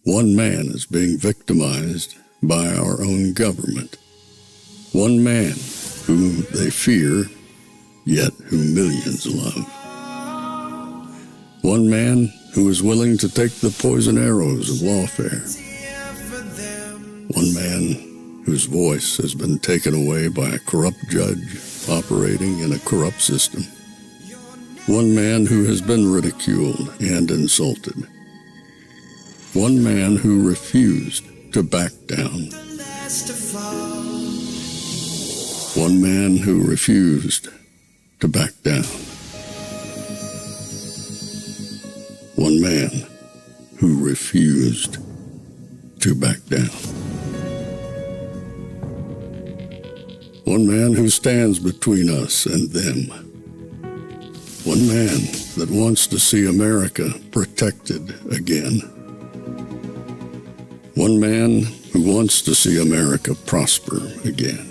One man is being victimized by our own government. One man whom they fear, yet whom millions love. One man who is willing to take the poison arrows of lawfare. One man whose voice has been taken away by a corrupt judge operating in a corrupt system. One man who has been ridiculed and insulted. One man who refused to back down. One man who refused to back down. One man who refused to back down. One man who stands between us and them. One man that wants to see America protected again. One man who wants to see America prosper again.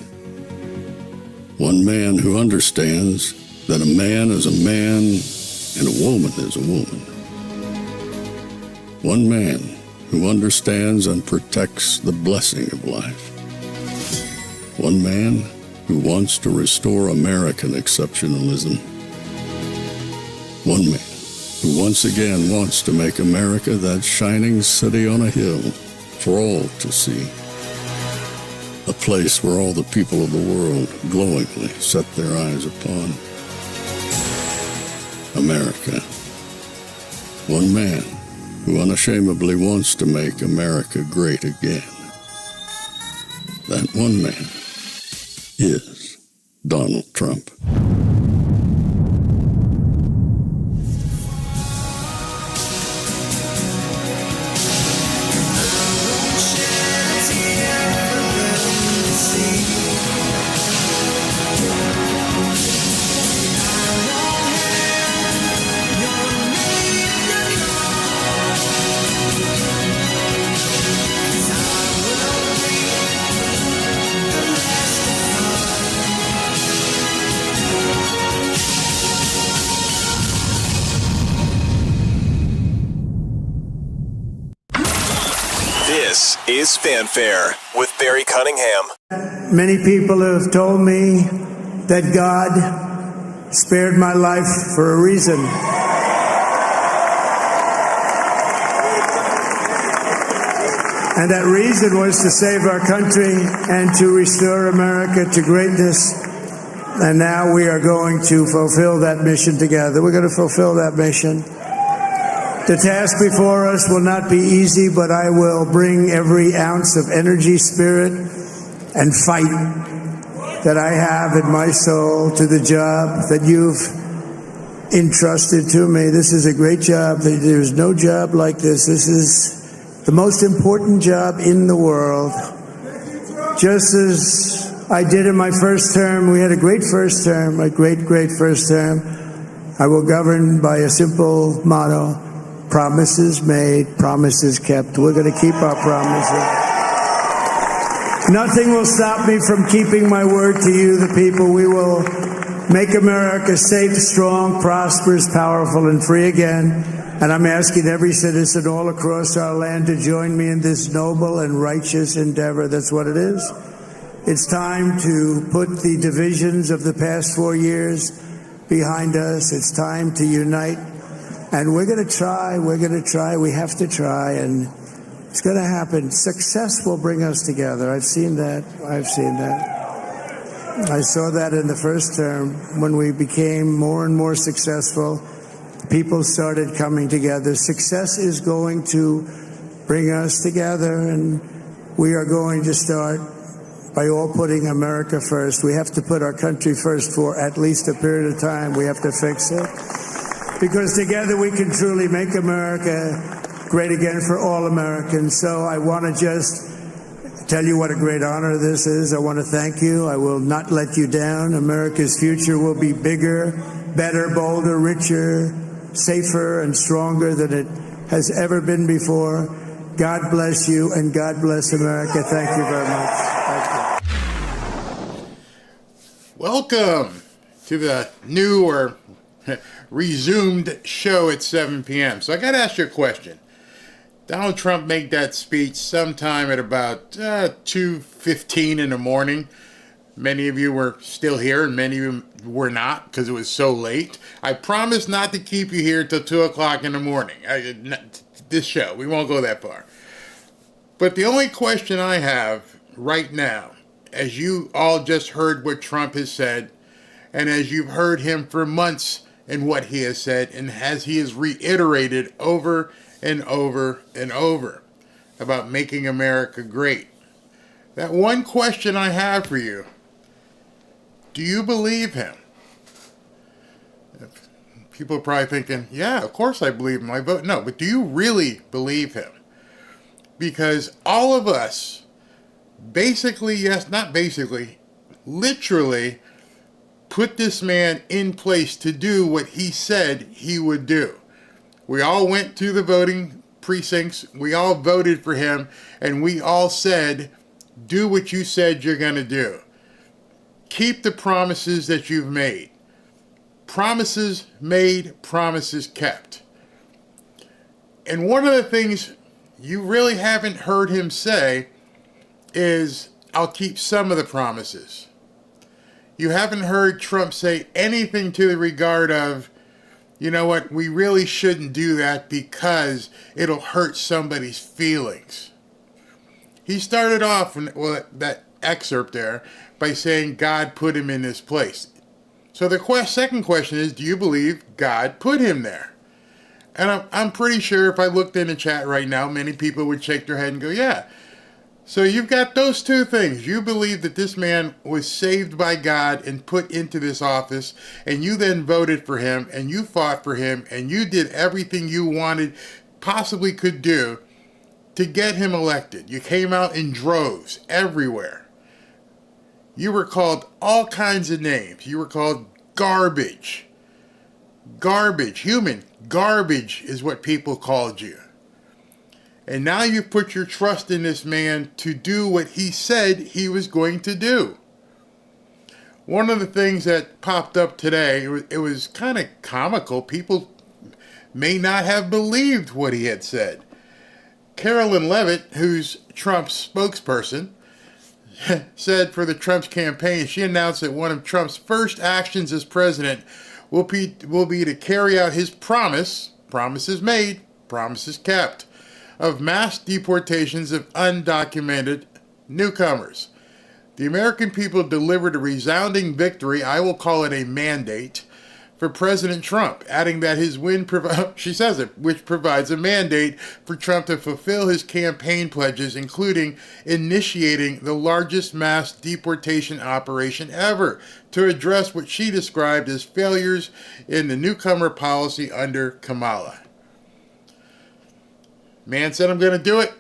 One man who understands that a man is a man and a woman is a woman. One man who understands and protects the blessing of life. One man who wants to restore American exceptionalism. One man who once again wants to make America that shining city on a hill for all to see. A place where all the people of the world glowingly set their eyes upon. America. One man who unashamedly wants to make America great again. That one man is Donald Trump. This is Fanfare with Barry Cunningham. Many people have told me that God spared my life for a reason. And that reason was to save our country and to restore America to greatness. And now we are going to fulfill that mission together. We're going to fulfill that mission. The task before us will not be easy, but I will bring every ounce of energy, spirit, and fight that I have in my soul to the job that you've entrusted to me. This is a great job. There's no job like this. This is the most important job in the world. Just as I did in my first term, we had a great first term, a great first term. I will govern by a simple motto: promises made, promises kept. We're going to keep our promises. Nothing will stop me from keeping my word to you, the people. We will make America safe, strong, prosperous, powerful, and free again. And I'm asking every citizen all across our land to join me in this noble and righteous endeavor. That's what it is. It's time to put the divisions of the past 4 years behind us. It's time to unite. And we're going to try, we have to try, and it's going to happen. Success will bring us together. I've seen that. I saw that in the first term. When we became more and more successful, people started coming together. Success is going to bring us together, and we are going to start by all putting America first. We have to put our country first for at least a period of time. We have to fix it. Because together we can truly make America great again for all Americans. So I want to just tell you what a great honor this is. I want to thank you. I will not let you down. America's future will be bigger, better, bolder, richer, safer, and stronger than it has ever been before. God bless you, and God bless America. Thank you very much. Thank you. Welcome to the new or resumed show at 7 p.m. So I got to ask you a question. Donald Trump made that speech sometime at about 2:15 in the morning. Many of you were still here, and many of you were not because it was so late. I promise not to keep you here till 2 o'clock in the morning. This show, we won't go that far. But the only question I have right now, as you all just heard what Trump has said, and as you've heard him for months in what he has said, and as he has reiterated over and over and over about making America great, that one question I have for you: do you believe him? People are probably thinking, yeah, of course I believe him. I vote. No, but do you really believe him? Because all of us, basically, yes, not basically, literally put this man in place to do what he said he would do. We all went to the voting precincts. We all voted for him. And we all said, do what you said you're going to do. Keep the promises that you've made. Promises made, promises kept. And one of the things you really haven't heard him say is, I'll keep some of the promises. You haven't heard Trump say anything to the regard of, you know what, we really shouldn't do that because it'll hurt somebody's feelings. He started off, that excerpt there, by saying God put him in this place. So the second question is, do you believe God put him there? And I'm pretty sure if I looked in the chat right now, many people would shake their head and go, yeah. So you've got those two things. You believe that this man was saved by God and put into this office, and you then voted for him, and you fought for him, and you did everything you wanted, possibly could do, to get him elected. You came out in droves everywhere. You were called all kinds of names. You were called garbage. Garbage. Human garbage is what people called you. And now you put your trust in this man to do what he said he was going to do. One of the things that popped up today, it was kind of comical. People may not have believed what he had said. Carolyn Levitt, who's Trump's spokesperson, said for the Trump's campaign, she announced that one of Trump's first actions as president will be to carry out his promises made, promises kept, of mass deportations of undocumented newcomers. The American people delivered a resounding victory, I will call it a mandate, for President Trump, adding that his win, she says it, which provides a mandate for Trump to fulfill his campaign pledges, including initiating the largest mass deportation operation ever to address what she described as failures in the newcomer policy under Kamala. Man said, I'm going to do it.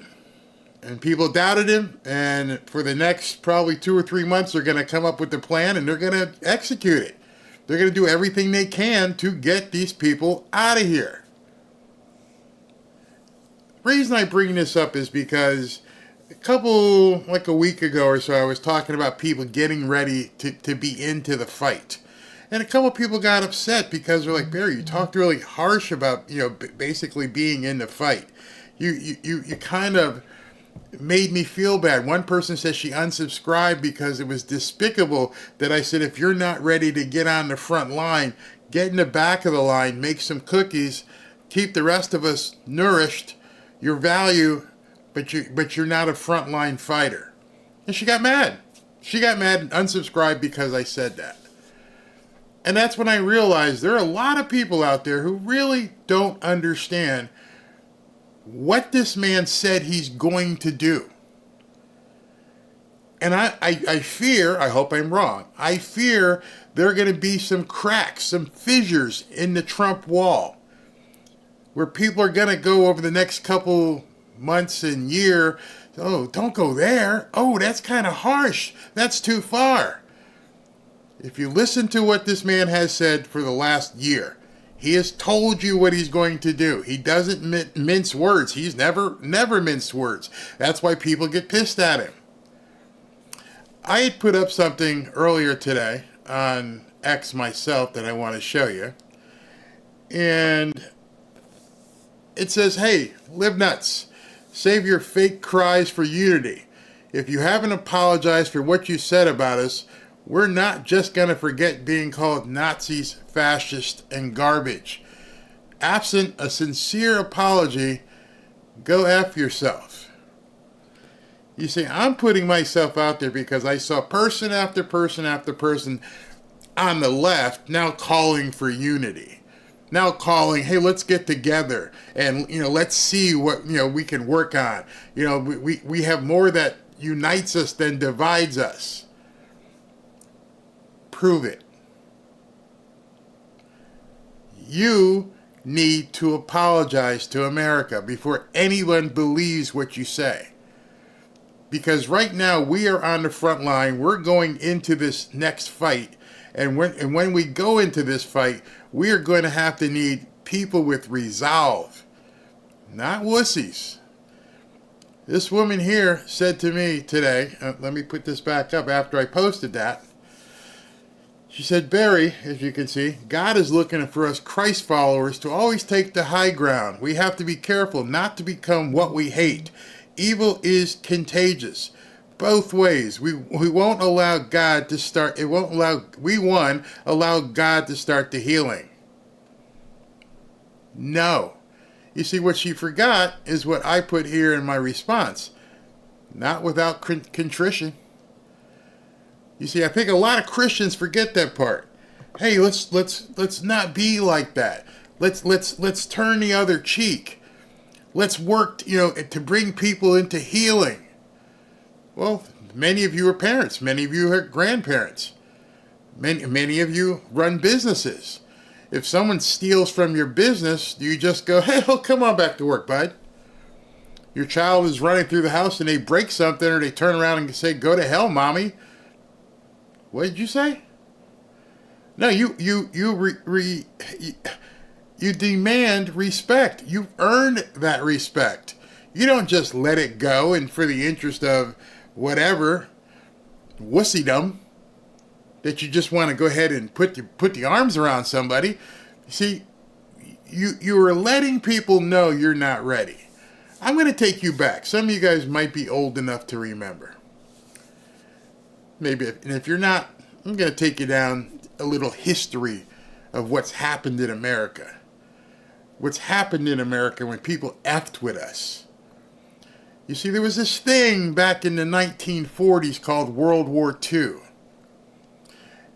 And people doubted him. And for the next probably 2 or 3 months, they're going to come up with the plan and they're going to execute it. They're going to do everything they can to get these people out of here. The reason I bring this up is because a week ago or so, I was talking about people getting ready to be into the fight. And a couple people got upset because they're like, Barry, you talked really harsh about, basically being in the fight. You kind of made me feel bad. One person said she unsubscribed because it was despicable that I said, if you're not ready to get on the front line, get in the back of the line, make some cookies, keep the rest of us nourished, your value, but you're not a frontline fighter. And she got mad. She got mad and unsubscribed because I said that. And that's when I realized there are a lot of people out there who really don't understand what this man said he's going to do. And I fear, I hope I'm wrong, I fear there are going to be some cracks, some fissures in the Trump wall, where people are going to go over the next couple months and year, oh, don't go there. Oh, that's kind of harsh. That's too far. If you listen to what this man has said for the last year, he has told you what he's going to do. He doesn't mince words. He's never minced words. That's why people get pissed at him. I had put up something earlier today on X myself that I want to show you. And it says, hey, live nuts. Save your fake cries for unity. If you haven't apologized for what you said about us, we're not just going to forget being called Nazis, fascists, and garbage. Absent a sincere apology, go F yourself. You see, I'm putting myself out there because I saw person after person after person on the left now calling for unity. Now calling, hey, let's get together and, let's see what, we can work on. We have more that unites us than divides us. Prove it. You need to apologize to America before anyone believes what you say. Because right now we are on the front line. We're going into this next fight. And when we go into this fight, we are going to have to need people with resolve, not wussies. This woman here said to me today, let me put this back up after I posted that. She said, Barry, as you can see, God is looking for us Christ followers to always take the high ground. We have to be careful not to become what we hate. Evil is contagious. Both ways. We won't allow God to start. Allow God to start the healing. No. You see, what she forgot is what I put here in my response. Not without contrition. You see, I think a lot of Christians forget that part. Hey, let's not be like that. Let's turn the other cheek. Let's work, to bring people into healing. Well, many of you are parents. Many of you are grandparents. Many of you run businesses. If someone steals from your business, do you just go, hey, come on back to work, bud? Your child is running through the house and they break something, or they turn around and say, go to hell, mommy. What did you say? No, you demand respect. You've earned that respect. You don't just let it go and for the interest of whatever wussydom that you just want to go ahead and put the arms around somebody. See, you are letting people know you're not ready. I'm going to take you back. Some of you guys might be old enough to remember. Maybe, and if you're not, I'm going to take you down a little history of what's happened in America. What's happened in America when people effed with us. You see, there was this thing back in the 1940s called World War II.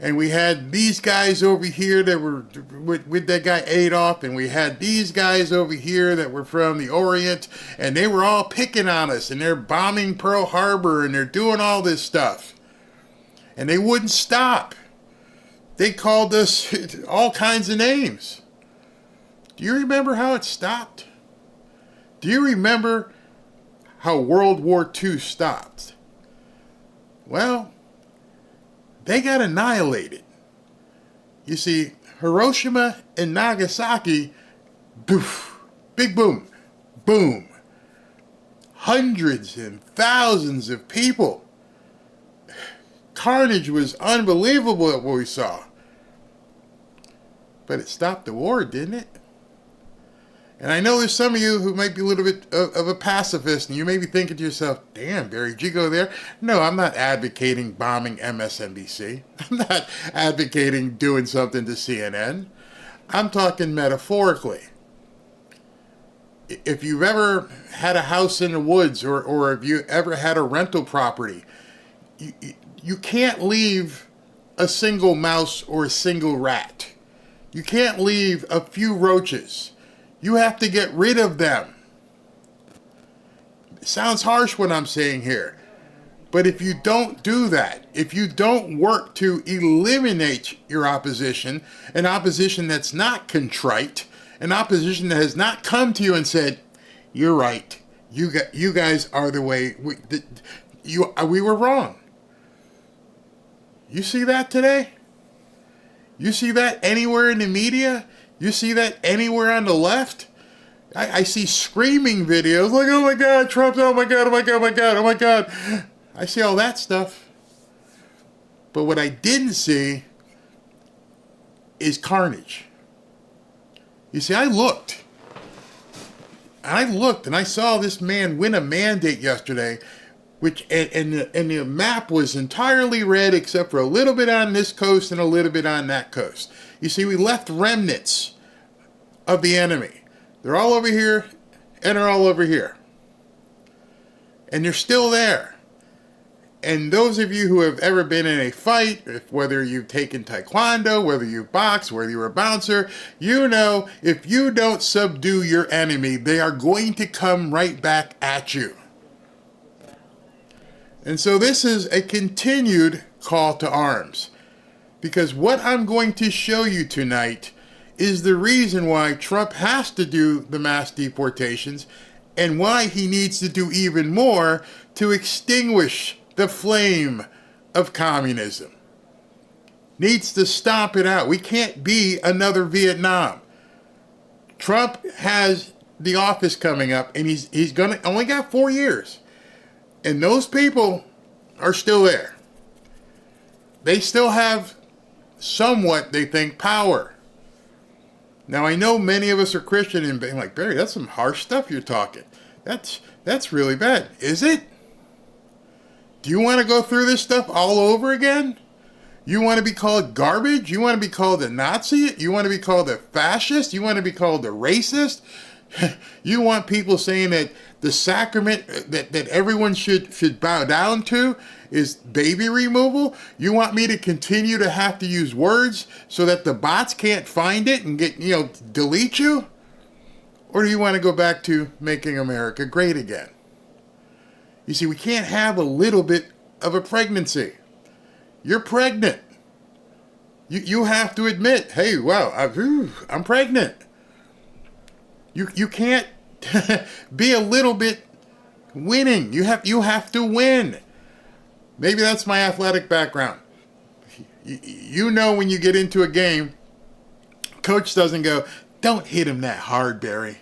And we had these guys over here that were with that guy Adolf, and we had these guys over here that were from the Orient, and they were all picking on us, and they're bombing Pearl Harbor, and they're doing all this stuff. And they wouldn't stop. They called us all kinds of names. Do you remember how it stopped? Do you remember how World War II stopped? Well, they got annihilated. You see, Hiroshima and Nagasaki, boof, big boom, boom. Hundreds and thousands of people. Carnage was unbelievable at what we saw. But it stopped the war, didn't it? And I know there's some of you who might be a little bit of a pacifist, and you may be thinking to yourself, damn, Barry, did you go there? No, I'm not advocating bombing MSNBC. I'm not advocating doing something to CNN. I'm talking metaphorically. If you've ever had a house in the woods, or if you ever had a rental property, you can't leave a single mouse or a single rat. You can't leave a few roaches. You have to get rid of them. It sounds harsh what I'm saying here. But if you don't do that, if you don't work to eliminate your opposition, an opposition that's not contrite, an opposition that has not come to you and said, you're right, you guys are the way, we were wrong. You see that today? You see that anywhere in the media? You see that anywhere on the left? I see screaming videos like, oh my God, Trump, oh my God, oh my God, oh my God, oh my God. I see all that stuff. But what I didn't see is carnage. You see, I looked. I looked and I saw this man win a mandate yesterday, which and the map was entirely red except for a little bit on this coast and a little bit on that coast. You see, we left remnants of the enemy. They're all over here and they're all over here. And they're still there. And those of you who have ever been in a fight, whether you've taken taekwondo, whether you've boxed, whether you're a bouncer, you know if you don't subdue your enemy, they are going to come right back at you. And so this is a continued call to arms. Because what I'm going to show you tonight is the reason why Trump has to do the mass deportations and why he needs to do even more to extinguish the flame of communism. Needs to stomp it out. We can't be another Vietnam. Trump has the office coming up, and he's gonna only got 4 years. And those people are still there. They still have somewhat, they think, power. Now, I know many of us are Christian and being like, Barry, that's some harsh stuff you're talking. That's really bad. Is it? Do you want to go through this stuff all over again? You want to be called garbage? You want to be called a Nazi? You want to be called a fascist? You want to be called a racist? You want people saying that the sacrament that everyone should bow down to is baby removal? You want me to continue to have to use words so that the bots can't find it and delete you? Or do you want to go back to making America great again? You see, we can't have a little bit of a pregnancy. You're pregnant. You have to admit, hey, wow, I'm pregnant. You can't be a little bit winning. You have to win. Maybe that's my athletic background. You know when you get into a game, coach doesn't go, don't hit him that hard, Barry.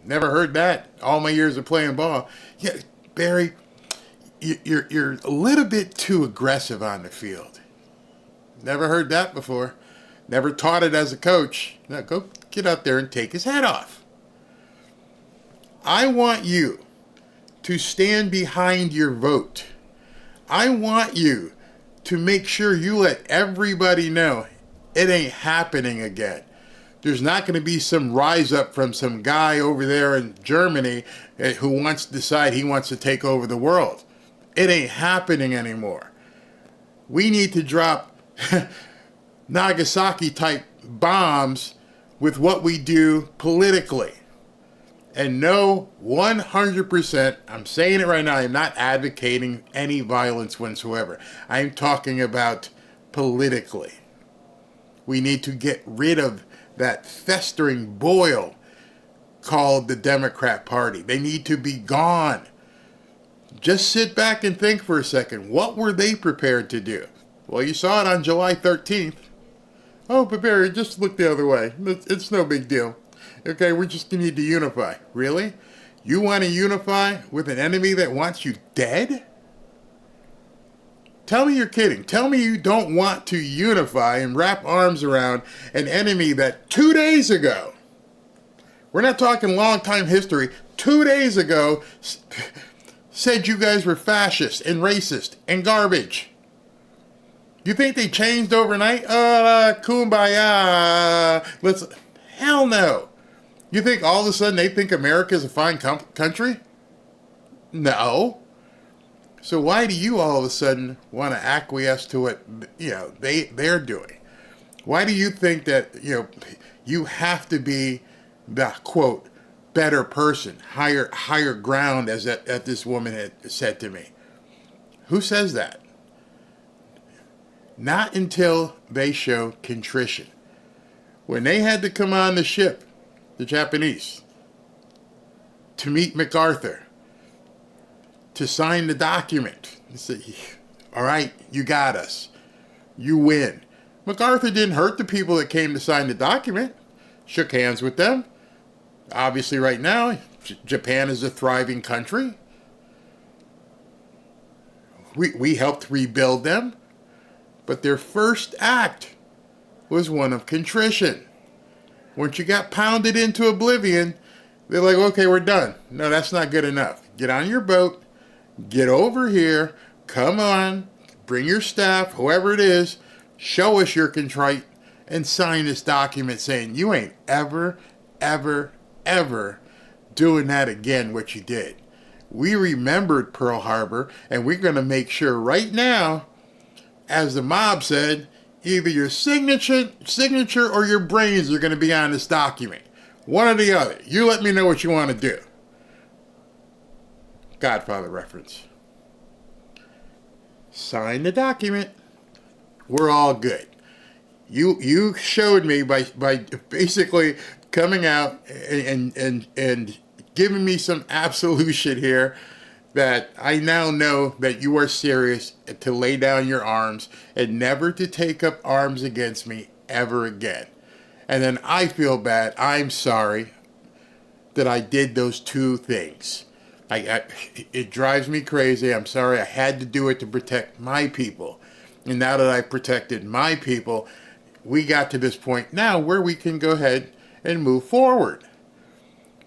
Never heard that all my years of playing ball. Yeah, Barry, you're a little bit too aggressive on the field. Never heard that before. Never taught it as a coach. Now go get out there and take his head off. I want you to stand behind your vote. I want you to make sure you let everybody know it ain't happening again. There's not going to be some rise up from some guy over there in Germany who wants to decide he wants to take over the world. It ain't happening anymore. We need to drop Nagasaki type bombs with what we do politically. And no, 100%, I'm saying it right now, I'm not advocating any violence whatsoever. I'm talking about politically. We need to get rid of that festering boil called the Democrat Party. They need to be gone. Just sit back and think for a second. What were they prepared to do? Well, you saw it on July 13th. Oh, but Barry, just look the other way. It's no big deal. Okay, we just need to unify. Really? You want to unify with an enemy that wants you dead? Tell me you're kidding. Tell me you don't want to unify and wrap arms around an enemy that 2 days ago, we're not talking long time history, 2 days ago said you guys were fascist and racist and garbage. You think they changed overnight? Kumbaya. Hell no. You think all of a sudden they think America is a fine country? No. So why do you all of a sudden want to acquiesce to what they're doing? Why do you think that you have to be the quote better person, higher ground, as that this woman had said to me? Who says that? Not until they show contrition. When they had to come on the ship, the Japanese, to meet MacArthur, to sign the document. They said, all right, you got us. You win. MacArthur didn't hurt the people that came to sign the document. Shook hands with them. Obviously right now, Japan is a thriving country. We helped rebuild them. But their first act was one of contrition. Once you got pounded into oblivion, They're like, okay, we're done. No, that's not good enough. Get on your boat, get over here, come on, bring your staff, whoever it is, show us you're contrite, and sign this document saying you ain't ever, ever, ever doing that again, what you did. We remembered Pearl Harbor, and we're going to make sure right now, as the mob said, either your signature or your brains are going to be on this document. One or the other. You let me know what you want to do. Godfather reference. Sign the document. We're all good. You showed me by basically coming out and giving me some absolution here that I now know that you are serious to lay down your arms and never to take up arms against me ever again. And then I feel bad. I'm sorry that I did those two things. It drives me crazy. I'm sorry. I had to do it to protect my people. And now that I've protected my people, we got to this point now where we can go ahead and move forward.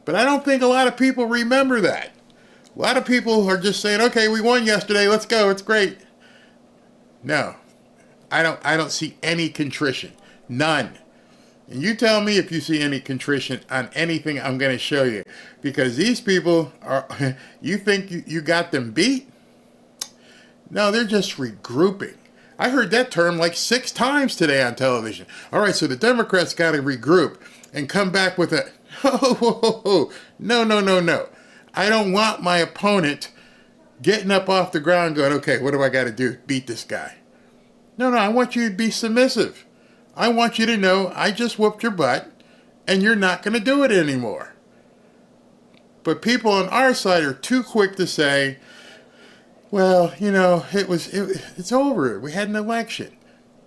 But I don't think a lot of people remember that. A lot of people are just saying, okay, we won yesterday. Let's go. It's great. No, I don't see any contrition. None. And you tell me if you see any contrition on anything I'm going to show you. Because these people are, you think you got them beat? No, they're just regrouping. I heard that term like 6 times today on television. All right, so the Democrats got to regroup and come back with a, no. I don't want my opponent getting up off the ground going, okay, what do I got to do? Beat this guy. No, I want you to be submissive. I want you to know I just whooped your butt and you're not going to do it anymore. But people on our side are too quick to say, well, it's over. We had an election.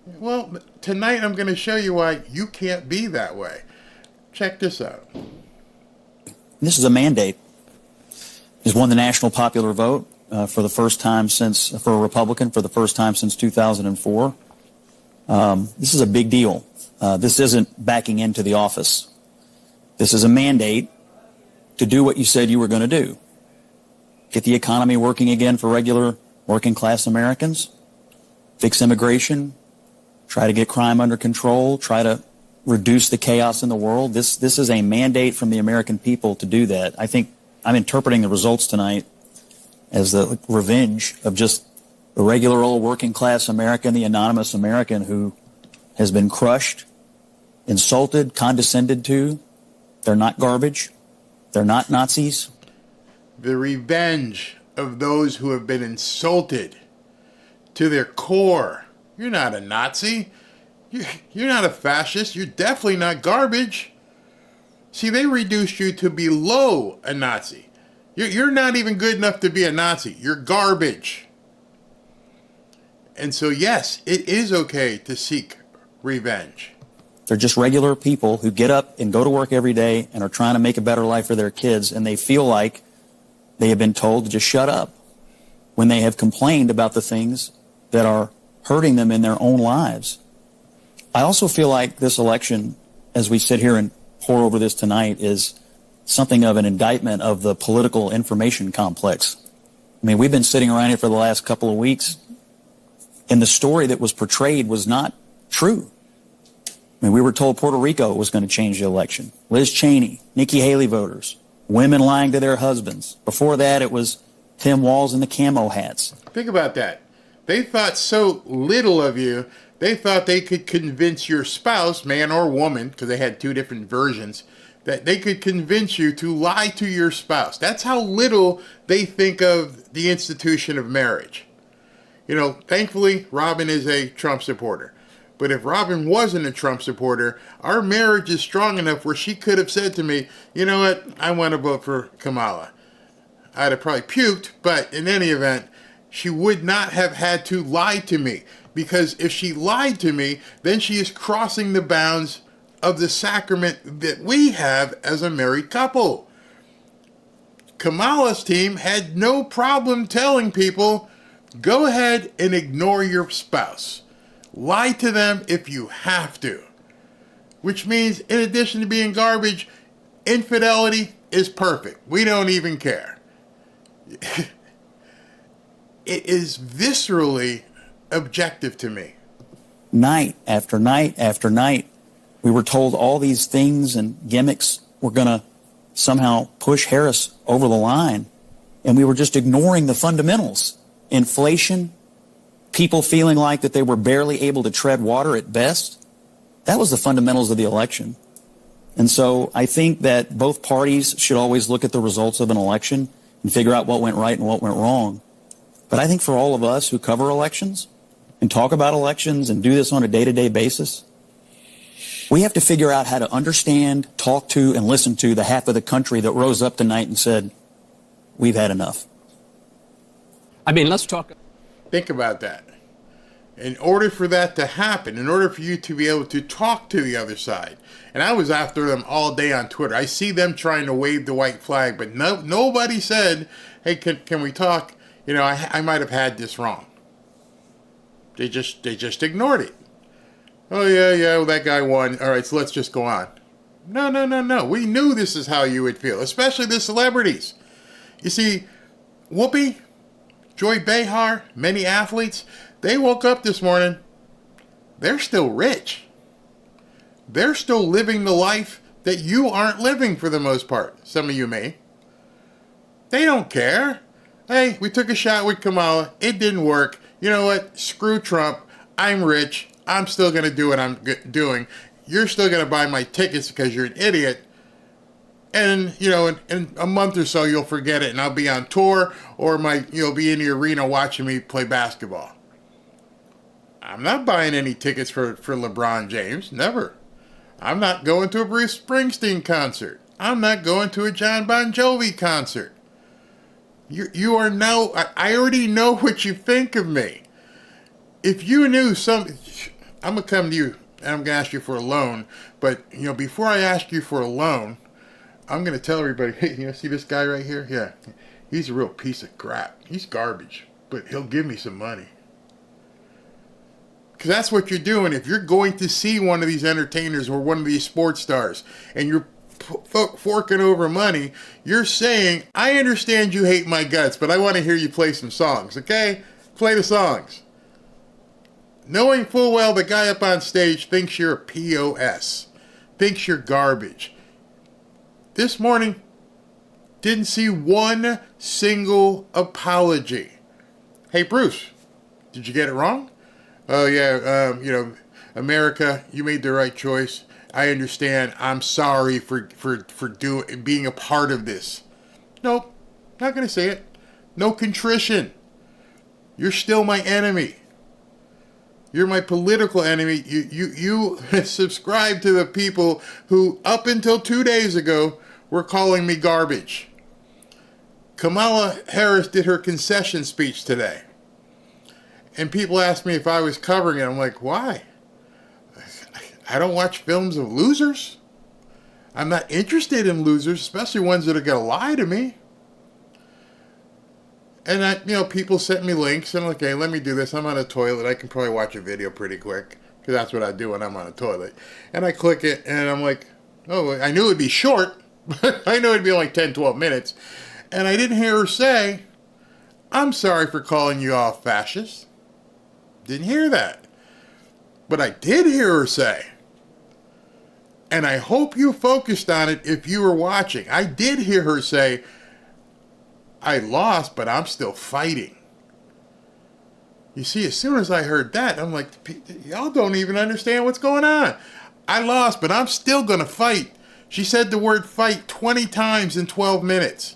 Well, tonight I'm going to show you why you can't be that way. Check this out. This is a mandate. He's won the national popular vote for the first time for a Republican, for the first time since 2004. This is a big deal. This isn't backing into the office. This is a mandate to do what you said you were going to do. Get the economy working again for regular working class Americans, fix immigration, try to get crime under control, try to reduce the chaos in the world. This is a mandate from the American people to do that. I think I'm interpreting the results tonight as the revenge of just the regular old working class American, the anonymous American who has been crushed, insulted, condescended to. They're not garbage. They're not Nazis. The revenge of those who have been insulted to their core. You're not a Nazi. You're not a fascist. You're definitely not garbage. See, they reduced you to below a Nazi. You're not even good enough to be a Nazi. You're garbage. And so, yes, it is okay to seek revenge. They're just regular people who get up and go to work every day and are trying to make a better life for their kids, and they feel like they have been told to just shut up when they have complained about the things that are hurting them in their own lives. I also feel like this election, as we sit here and pour over this tonight, is something of an indictment of the political information complex. I mean, we've been sitting around here for the last couple of weeks, and the story that was portrayed was not true. I mean, we were told Puerto Rico was going to change the election. Liz Cheney, Nikki Haley voters, women lying to their husbands. Before that, it was Tim Walz and the camo hats. Think about that. They thought so little of you, they thought they could convince your spouse, man or woman, because they had 2 different versions, that they could convince you to lie to your spouse. That's how little they think of the institution of marriage. Thankfully, Robin is a Trump supporter. But if Robin wasn't a Trump supporter, our marriage is strong enough where she could have said to me, you know what, I want to vote for Kamala. I'd have probably puked, but in any event, she would not have had to lie to me. Because if she lied to me, then she is crossing the bounds of the sacrament that we have as a married couple. Kamala's team had no problem telling people, go ahead and ignore your spouse. Lie to them if you have to. Which means, in addition to being garbage, infidelity, is perfect. We don't even care. It is viscerally objective to me. Night after night after night, we were told all these things and gimmicks were going to somehow push Harris over the line. And we were just ignoring the fundamentals. Inflation, people feeling like that they were barely able to tread water at best. That was the fundamentals of the election. And so I think that both parties should always look at the results of an election and figure out what went right and what went wrong. But I think for all of us who cover elections and talk about elections and do this on a day-to-day basis, we have to figure out how to understand, talk to, and listen to the half of the country that rose up tonight and said, we've had enough. I mean, let's talk. Think about that. In order for that to happen, in order for you to be able to talk to the other side, and I was after them all day on Twitter. I see them trying to wave the white flag, but nobody said, hey, can we talk? You know, I might have had this wrong. They just ignored it. Oh, yeah, well, that guy won. All right, so let's just go on. No. We knew this is how you would feel, especially the celebrities. You see, Whoopi, Joy Behar, many athletes, they woke up this morning. They're still rich. They're still living the life that you aren't living for the most part. Some of you may. They don't care. Hey, we took a shot with Kamala. It didn't work. You know what? Screw Trump. I'm rich. I'm still going to do what I'm doing. You're still going to buy my tickets because you're an idiot. And, you know, in a month or so, you'll forget it. And I'll be on tour or you'll be in the arena watching me play basketball. I'm not buying any tickets for LeBron James. Never. I'm not going to a Bruce Springsteen concert. I'm not going to a John Bon Jovi concert. You are now, I already know what you think of me. If you knew I'm going to come to you and I'm going to ask you for a loan. But, you know, before I ask you for a loan, I'm going to tell everybody, hey, you know, see this guy right here? Yeah, he's a real piece of crap. He's garbage, but he'll give me some money. Because that's what you're doing. If you're going to see one of these entertainers or one of these sports stars and you're forking over money, you're saying, I understand you hate my guts, but I want to hear you play some songs, okay? Play the songs. Knowing full well the guy up on stage thinks you're a POS, thinks you're garbage. This morning, didn't see one single apology. Hey, Bruce, did you get it wrong? Oh, yeah, you know, America, you made the right choice. I understand. I'm sorry for being a part of this. Nope, not going to say it. No contrition. You're still my enemy. You're my political enemy. You subscribe to the people who, up until 2 days ago, were calling me garbage. Kamala Harris did her concession speech today. And people asked me if I was covering it. I'm like, why? I don't watch films of losers. I'm not interested in losers, especially ones that are going to lie to me. And people sent me links, and I'm like, hey, let me do this. I'm on a toilet. I can probably watch a video pretty quick, because that's what I do when I'm on a toilet. And I click it, and I'm like, oh, I knew it would be short. I knew it would be like 10, 12 minutes. And I didn't hear her say, I'm sorry for calling you all fascist. Didn't hear that. But I did hear her say, and I hope you focused on it if you were watching. I did hear her say, I lost, but I'm still fighting. You see, as soon as I heard that, I'm like, y'all don't even understand what's going on. I lost, but I'm still going to fight. She said the word fight 20 times in 12 minutes.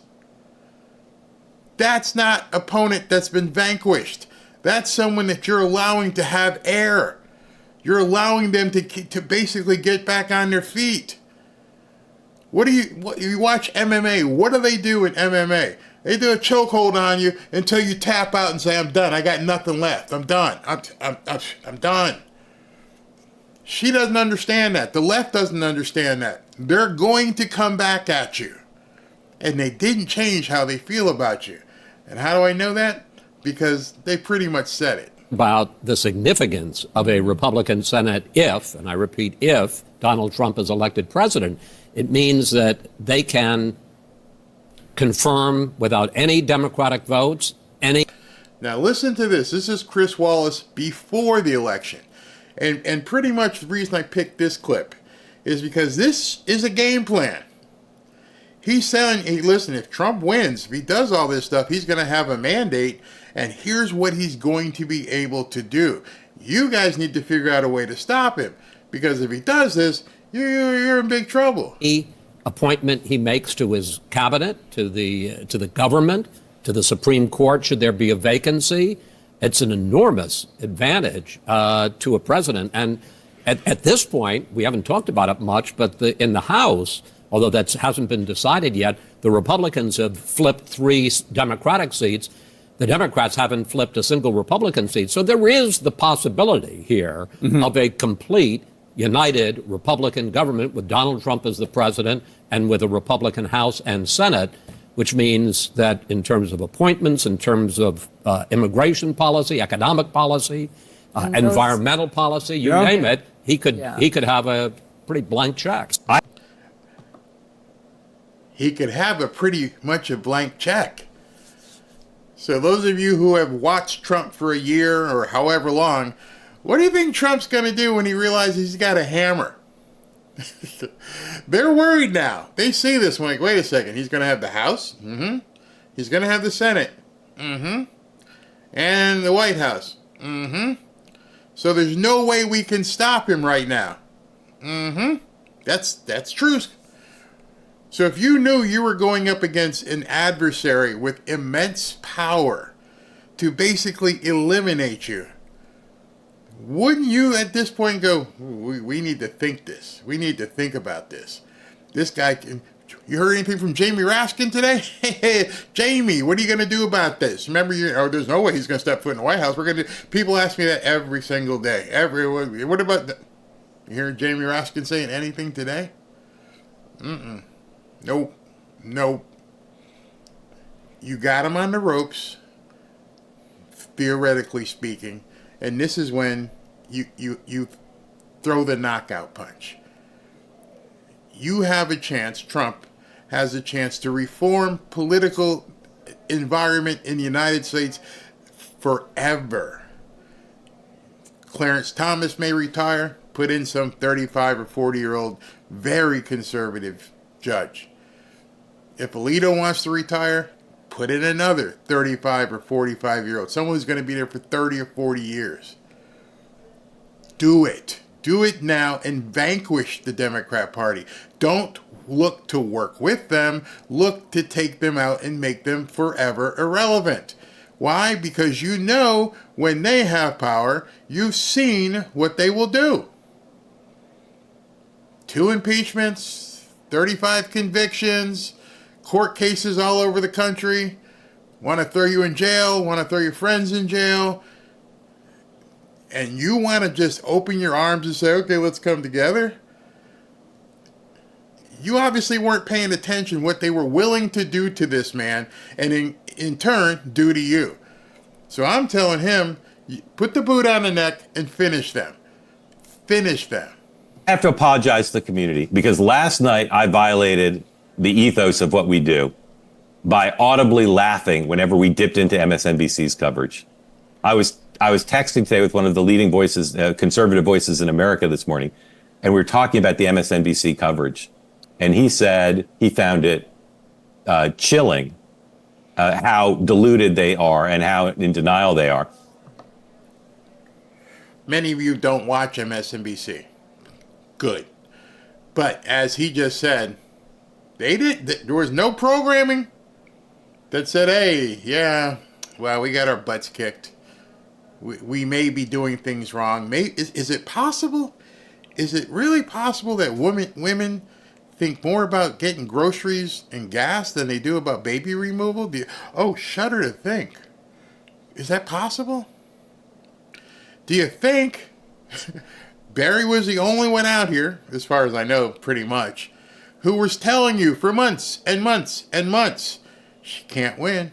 That's not an opponent that's been vanquished. That's someone that you're allowing to have air. You're allowing them to basically get back on their feet. You watch MMA. What do they do in MMA? They do a chokehold on you until you tap out and say, I'm done. I got nothing left. I'm done. I'm done. She doesn't understand that. The left doesn't understand that. They're going to come back at you. And they didn't change how they feel about you. And how do I know that? Because they pretty much said it. About the significance of a Republican Senate if, and I repeat, if Donald Trump is elected president, it means that they can confirm without any Democratic votes any. Now listen to this. This is Chris Wallace before the election. And pretty much the reason I picked this clip is because this is a game plan. He's saying, hey, listen, if Trump wins, if he does all this stuff, he's going to have a mandate, and here's what he's going to be able to do. You guys need to figure out a way to stop him, because if he does this, you're in big trouble. Appointment he makes to his cabinet, to the government, to the Supreme Court, should there be a vacancy, it's an enormous advantage to a president. And at this point, we haven't talked about it much, but in the House, although that hasn't been decided yet, the Republicans have flipped 3 Democratic seats. The Democrats haven't flipped a single Republican seat. So there is the possibility here of a complete united Republican government with Donald Trump as the president and with a Republican House and Senate, which means that in terms of appointments, in terms of immigration policy, economic policy, environmental policy, you name it, he could have a pretty blank check. He could have a pretty much a blank check. So those of you who have watched Trump for a year or however long, what do you think Trump's going to do when he realizes he's got a hammer? They're worried now. They see this one, like, wait a second, he's going to have the House? Mm-hmm. He's going to have the Senate? Mm-hmm. And the White House? Mm-hmm. So there's no way we can stop him right now. Mm-hmm. That's true. So if you knew you were going up against an adversary with immense power to basically eliminate you, wouldn't you at this point go, we need to think this. We need to think about this. This guy can... You heard anything from Jamie Raskin today? Hey, Jamie, what are you going to do about this? Remember, there's no way he's going to step foot in the White House. People ask me that every single day. What about... You hear Jamie Raskin saying anything today? Mm-mm. Nope. You got him on the ropes, theoretically speaking, and this is when you throw the knockout punch. You have a chance, Trump has a chance to reform political environment in the United States forever. Clarence Thomas may retire, put in some 35 or 40-year-old very conservative judge. If Alito wants to retire, put in another 35 or 45-year-old, someone who's going to be there for 30 or 40 years. Do it. Do it now and vanquish the Democrat Party. Don't look to work with them. Look to take them out and make them forever irrelevant. Why? Because you know when they have power, you've seen what they will do. 2 impeachments, 35 convictions, court cases all over the country, want to throw you in jail, want to throw your friends in jail, and you want to just open your arms and say, okay, let's come together. You obviously weren't paying attention what they were willing to do to this man and in turn do to you. So I'm telling him, put the boot on the neck and finish them. Finish them. I have to apologize to the community because last night I violated the ethos of what we do by audibly laughing whenever we dipped into MSNBC's coverage. I was texting today with one of the leading voices, conservative voices in America this morning, and we were talking about the MSNBC coverage. And he said he found it chilling how deluded they are and how in denial they are. Many of you don't watch MSNBC. Good. But as he just said, there was no programming that said, hey, yeah, well, we got our butts kicked. We may be doing things wrong. Is it possible? Is it really possible that women think more about getting groceries and gas than they do about baby removal? Shudder to think. Is that possible? Do you think Barry was the only one out here, as far as I know, pretty much, who was telling you for months and months and months, she can't win?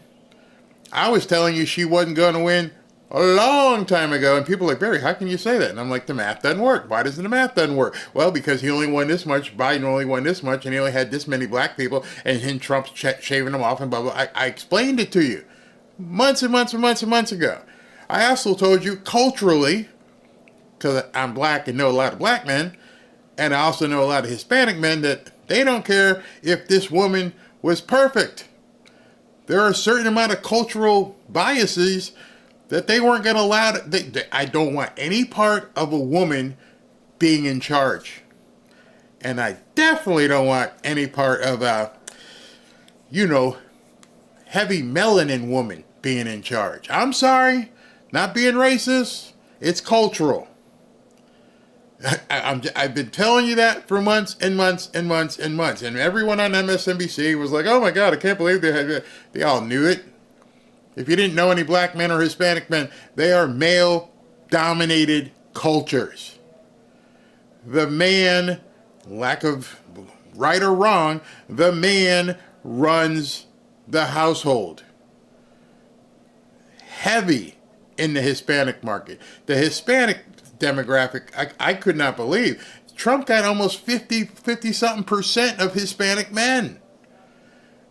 I was telling you she wasn't going to win a long time ago, and people are like, Barry, how can you say that? And I'm like, the math doesn't work. Why doesn't the math doesn't work? Well, because he only won this much, Biden only won this much, and he only had this many black people, and then Trump's shaving them off and blah, blah. I explained it to you months and months and months and months ago. I also told you culturally, because I'm black and know a lot of black men, and I also know a lot of Hispanic men, that they don't care if this woman was perfect. There are a certain amount of cultural biases that they weren't going to allow. I don't want any part of a woman being in charge. And I definitely don't want any part of a, heavy melanin woman being in charge. I'm sorry, not being racist. It's cultural. I've been telling you that for months and months and months and months. And everyone on MSNBC was like, oh my God, I can't believe they all knew it. If you didn't know any black men or Hispanic men, they are male-dominated cultures. The man, lack of right or wrong, the man runs the household. Heavy in the Hispanic market. The Hispanic demographic, I could not believe. Trump got almost 50-something% of Hispanic men.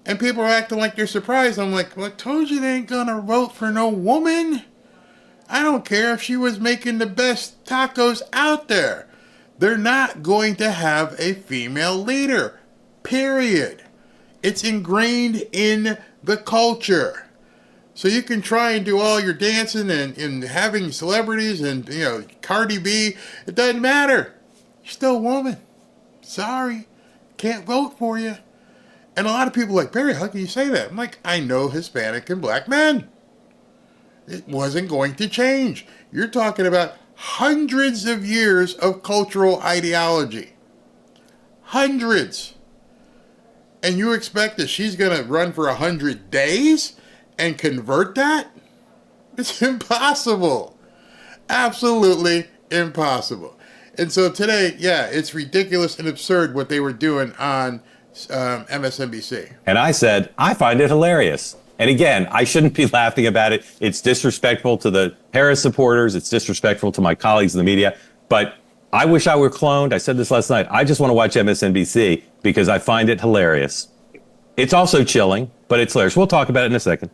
And people are acting like they're surprised. I'm like, well, I told you they ain't gonna vote for no woman. I don't care if she was making the best tacos out there. They're not going to have a female leader. Period. It's ingrained in the culture. So you can try and do all your dancing and having celebrities and, Cardi B. It doesn't matter. You're still a woman. Sorry. Can't vote for you. And a lot of people are like, Barry, how can you say that? I'm like, I know Hispanic and black men. It wasn't going to change. You're talking about hundreds of years of cultural ideology. Hundreds. And you expect that she's going to run for 100 days and convert that? It's impossible. Absolutely impossible. And so today, it's ridiculous and absurd what they were doing on MSNBC. And I said, I find it hilarious. And again, I shouldn't be laughing about it. It's disrespectful to the Harris supporters. It's disrespectful to my colleagues in the media. But I wish I were cloned. I said this last night. I just want to watch MSNBC because I find it hilarious. It's also chilling, but it's hilarious. We'll talk about it in a second.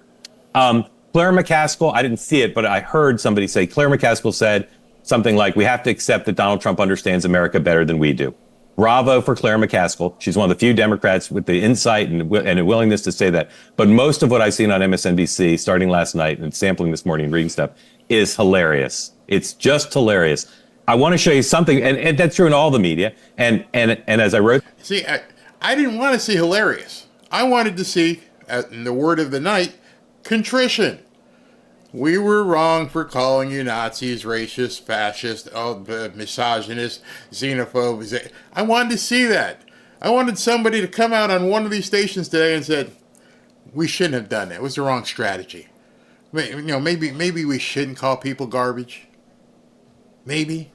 Claire McCaskill, I didn't see it, but I heard somebody say, Claire McCaskill said something like, we have to accept that Donald Trump understands America better than we do. Bravo for Claire McCaskill. She's one of the few Democrats with the insight and a willingness to say that. But most of what I've seen on MSNBC, starting last night and sampling this morning and reading stuff, is hilarious. It's just hilarious. I want to show you something, and that's true in all the media. And as I wrote... See, I didn't want to see hilarious. I wanted to see, in the word of the night, contrition. We were wrong for calling you Nazis, racist, fascist, misogynist, xenophobe. I wanted to see that. I wanted somebody to come out on one of these stations today and said, we shouldn't have done that. It was the wrong strategy. Maybe we shouldn't call people garbage. Maybe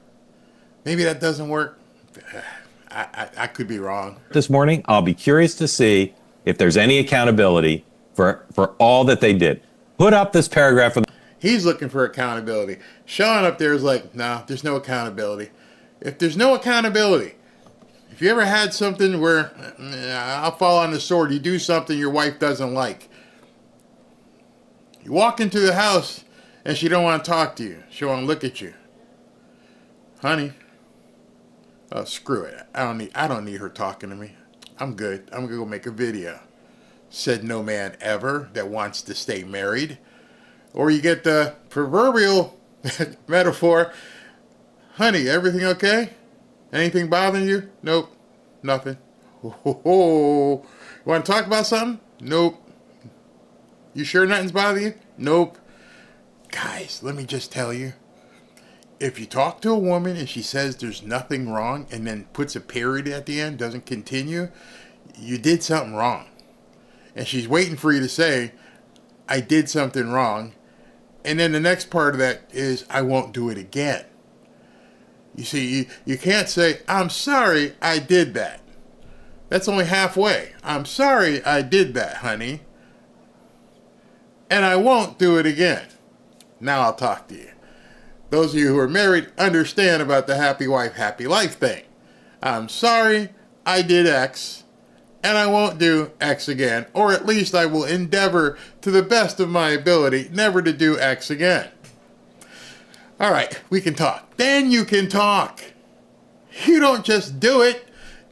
that doesn't work. I could be wrong. This morning, I'll be curious to see if there's any accountability for all that they did. Put up this paragraph. He's looking for accountability. Sean up there is like, no, there's no accountability. If there's no accountability, if you ever had something where I'll fall on the sword, you do something your wife doesn't like. You walk into the house and she don't want to talk to you. She want to look at you. Honey, oh, screw it. I don't need her talking to me. I'm good. I'm going to go make a video. Said no man ever that wants to stay married. Or you get the proverbial metaphor. Honey, everything okay? Anything bothering you? Nope. Nothing. You want to talk about something? Nope. You sure nothing's bothering you? Nope. Guys, let me just tell you. If you talk to a woman and she says there's nothing wrong and then puts a period at the end, doesn't continue, you did something wrong. And she's waiting for you to say, I did something wrong. And then the next part of that is, I won't do it again. You see, you can't say, I'm sorry I did that. That's only halfway. I'm sorry I did that, honey. And I won't do it again. Now I'll talk to you. Those of you who are married understand about the happy wife, happy life thing. I'm sorry I did X, and I won't do X again, or at least I will endeavor to the best of my ability never to do X again. All right, we can talk. Then you can talk. You don't just do it.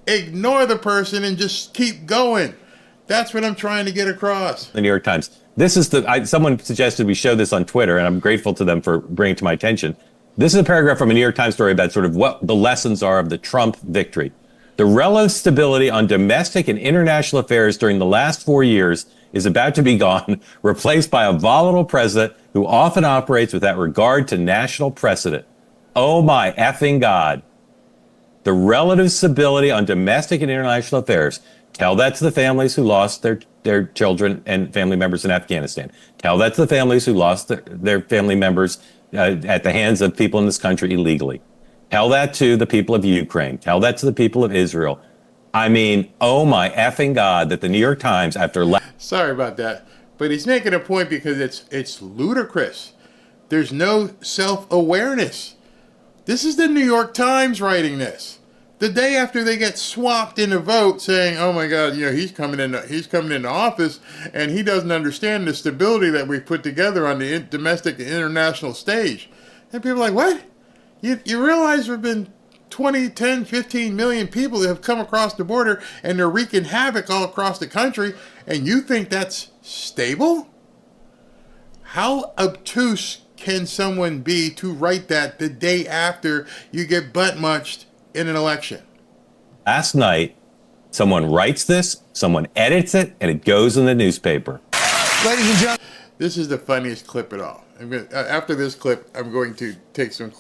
Ignore the person and just keep going. That's what I'm trying to get across. The New York Times. This is someone suggested we show this on Twitter, and I'm grateful to them for bringing it to my attention. This is a paragraph from a New York Times story about sort of what the lessons are of the Trump victory. The relative stability on domestic and international affairs during the last 4 years is about to be gone, replaced by a volatile president who often operates without regard to national precedent. Oh my effing God. The relative stability on domestic and international affairs. Tell that to the families who lost their children and family members in Afghanistan. Tell that to the families who lost their family members at the hands of people in this country illegally. Tell that to the people of Ukraine. Tell that to the people of Israel. I mean, oh my effing God, that the New York Times, after... Sorry about that, but he's making a point because it's ludicrous. There's no self-awareness. This is the New York Times writing this. The day after they get swapped in a vote saying, oh my God, he's coming into office and he doesn't understand the stability that we've put together on the domestic and international stage. And people are like, what? You realize there have been 20, 10, 15 million people that have come across the border and they're wreaking havoc all across the country, and you think that's stable? How obtuse can someone be to write that the day after you get butt-munched in an election? Last night, someone writes this, someone edits it, and it goes in the newspaper. Ladies and gentlemen. This is the funniest clip at all. After this clip, I'm going to take some...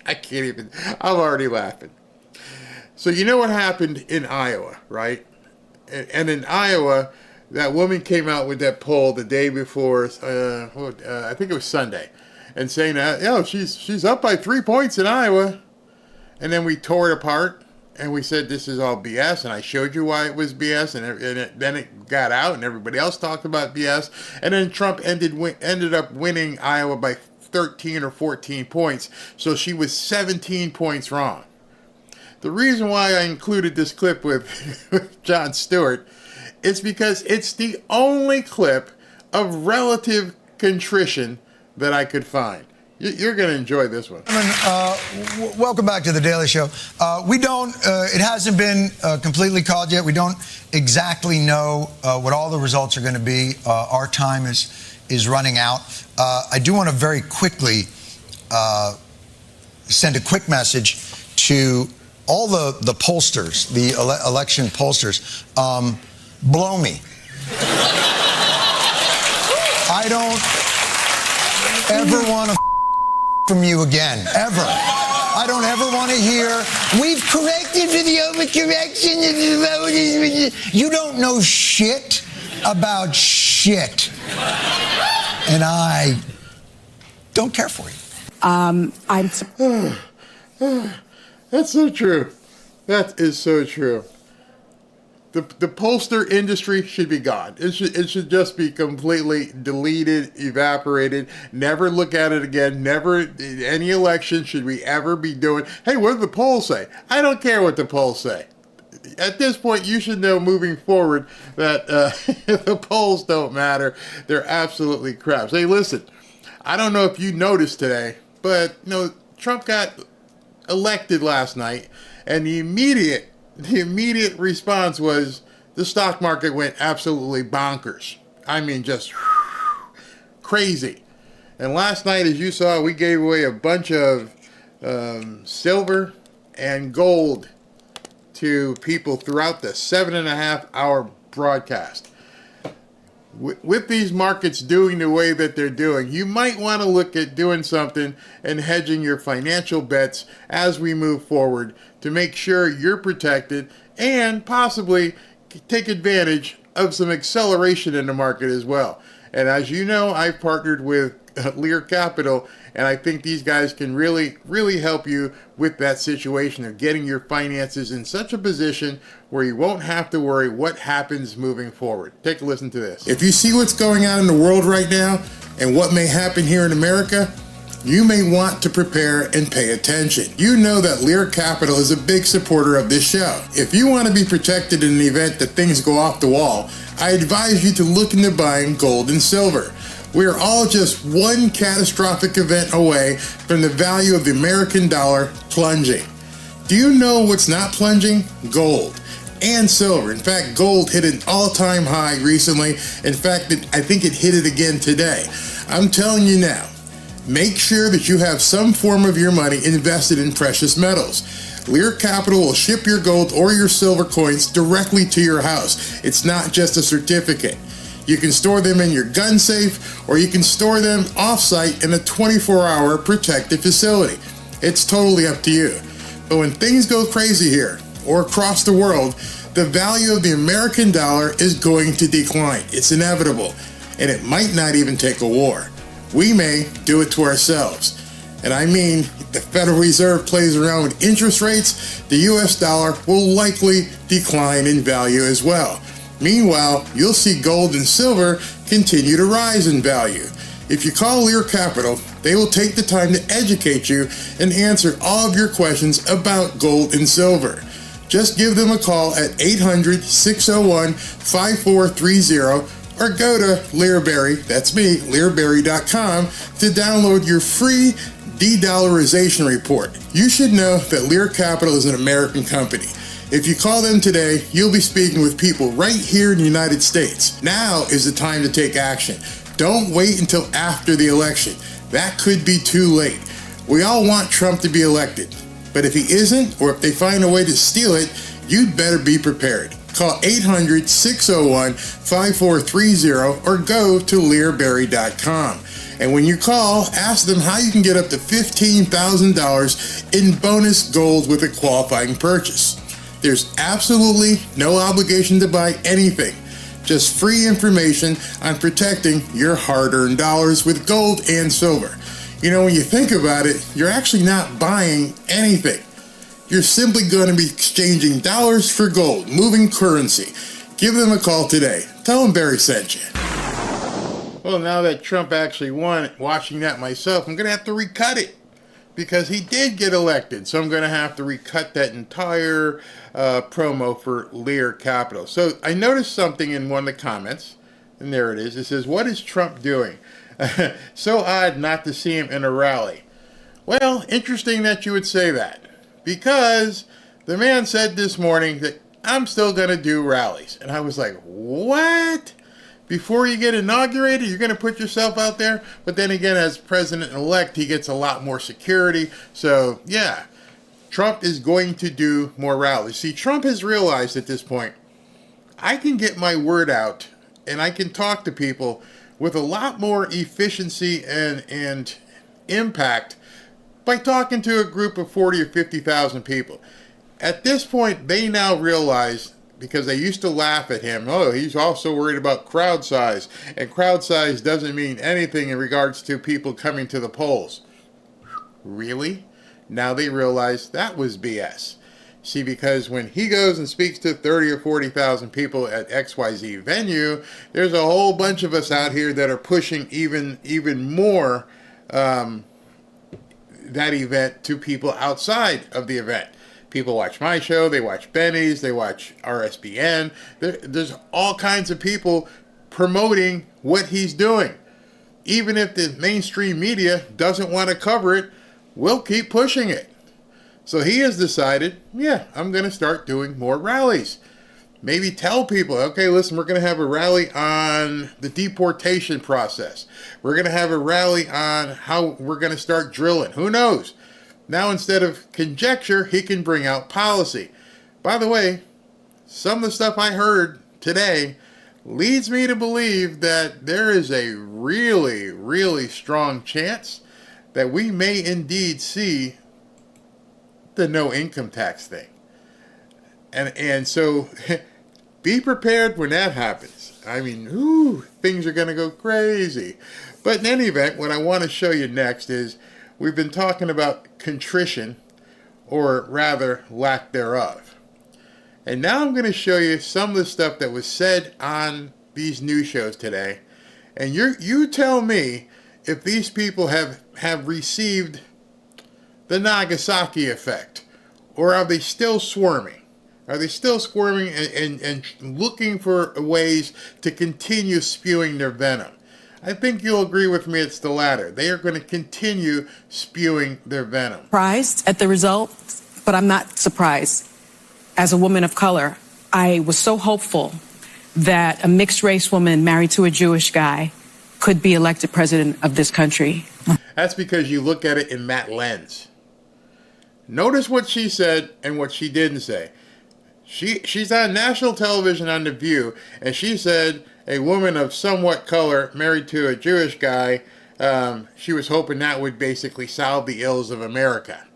I can't even... I'm already laughing. So you know what happened in Iowa, right? And in Iowa, that woman came out with that poll the day before, I think it was Sunday, and saying that, she's up by 3 points in Iowa. And then we tore it apart, and we said this is all BS, and I showed you why it was BS, and then it got out, and everybody else talked about BS, and then Trump ended up winning Iowa by 13 or 14 points, so she was 17 points wrong. The reason why I included this clip with Jon Stewart is because it's the only clip of relative contrition that I could find. You're going to enjoy this one. Welcome back to The Daily Show. It hasn't been completely called yet. We don't exactly know what all the results are going to be. Our time is running out. I do want to very quickly send a quick message to all the pollsters, the election pollsters. Blow me. I don't ever want to from you again, ever. I don't ever want to hear, we've corrected for the overcorrection of the vote. You don't know shit about shit. And I don't care for you. That's so true. That is so true. The pollster industry should be gone. It should just be completely deleted, evaporated. Never look at it again. Never, any election should we ever be doing. Hey, what do the polls say? I don't care what the polls say. At this point, you should know moving forward that the polls don't matter. They're absolutely crap. Hey, listen, I don't know if you noticed today, but Trump got elected last night, and the immediate response was the stock market went absolutely bonkers. I mean, just crazy. And last night, as you saw, we gave away a bunch of silver and gold to people throughout the 7.5-hour broadcast. With these markets doing the way that they're doing, you might want to look at doing something and hedging your financial bets as we move forward to make sure you're protected and possibly take advantage of some acceleration in the market as well. And as you know, I've partnered with Lear Capital, and I think these guys can really, really help you with that situation of getting your finances in such a position where you won't have to worry what happens moving forward. Take a listen to this. If you see what's going on in the world right now, and what may happen here in America, you may want to prepare and pay attention. You know that Lear Capital is a big supporter of this show. If you want to be protected in the event that things go off the wall, I advise you to look into buying gold and silver. We are all just one catastrophic event away from the value of the American dollar plunging. Do you know what's not plunging? Gold and silver. In fact, gold hit an all-time high recently. In fact, I think it hit it again today. I'm telling you now, make sure that you have some form of your money invested in precious metals. Lear Capital will ship your gold or your silver coins directly to your house. It's not just a certificate. You can store them in your gun safe, or you can store them off-site in a 24-hour protected facility. It's totally up to you. But when things go crazy here, or across the world, the value of the American dollar is going to decline. It's inevitable, and it might not even take a war. We may do it to ourselves. And I mean, if the Federal Reserve plays around with interest rates, the US dollar will likely decline in value as well. Meanwhile, you'll see gold and silver continue to rise in value. If you call Lear Capital, they will take the time to educate you and answer all of your questions about gold and silver. Just give them a call at 800-601-5430 or go to Learberry, that's me, Learberry.com, to download your free de-dollarization report. You should know that Lear Capital is an American company. If you call them today, you'll be speaking with people right here in the United States. Now is the time to take action. Don't wait until after the election. That could be too late. We all want Trump to be elected. But if he isn't, or if they find a way to steal it, you'd better be prepared. Call 800-601-5430 or go to Learberry.com. And when you call, ask them how you can get up to $15,000 in bonus gold with a qualifying purchase. There's absolutely no obligation to buy anything. Just free information on protecting your hard-earned dollars with gold and silver. You know, when you think about it, you're actually not buying anything. You're simply going to be exchanging dollars for gold, moving currency. Give them a call today. Tell them Barry sent you. Well, now that Trump actually won, watching that myself, I'm going to have to recut it because he did get elected. So I'm going to have to recut that entire promo for Lear Capital. So I noticed something in one of the comments, and there it is. It says, "What is Trump doing? So odd not to see him in a rally." Well, interesting that you would say that, because the man said this morning that I'm still going to do rallies. And I was like, what? Before you get inaugurated, you're going to put yourself out there? But then again, as president-elect, he gets a lot more security. So, yeah, Trump is going to do more rallies. See, Trump has realized at this point, I can get my word out and I can talk to people with a lot more efficiency and impact by talking to a group of 40 or 50,000 people. At this point, they now realize, because they used to laugh at him, oh, he's also worried about crowd size, and crowd size doesn't mean anything in regards to people coming to the polls. Really? Now they realize that was BS. See, because when he goes and speaks to 30 or 40,000 people at XYZ venue, there's a whole bunch of us out here that are pushing even more that event to people outside of the event. People watch my show, they watch Benny's, they watch RSBN. There's all kinds of people promoting what he's doing. Even if the mainstream media doesn't want to cover it, we'll keep pushing it. So he has decided, yeah, I'm going to start doing more rallies. Maybe tell people, okay, listen, we're going to have a rally on the deportation process. We're going to have a rally on how we're going to start drilling. Who knows? Now, instead of conjecture, he can bring out policy. By the way, some of the stuff I heard today leads me to believe that there is a really, really strong chance that we may indeed see the no income tax thing. And so be prepared when that happens. I mean, things are going to go crazy. But in any event, what I want to show you next is we've been talking about contrition, or rather lack thereof. And now I'm going to show you some of the stuff that was said on these news shows today. And you tell me if these people have received the Nagasaki effect, or are they still swarming? Are they still squirming and looking for ways to continue spewing their venom? I think you'll agree with me it's the latter. They are going to continue spewing their venom. Surprised at the result, but I'm not surprised. As a woman of color, I was so hopeful that a mixed race woman married to a Jewish guy could be elected president of this country. That's because you look at it in that lens. Notice what she said and what she didn't say. She's on national television on The View, and she said a woman of somewhat color married to a Jewish guy, she was hoping that would basically solve the ills of America.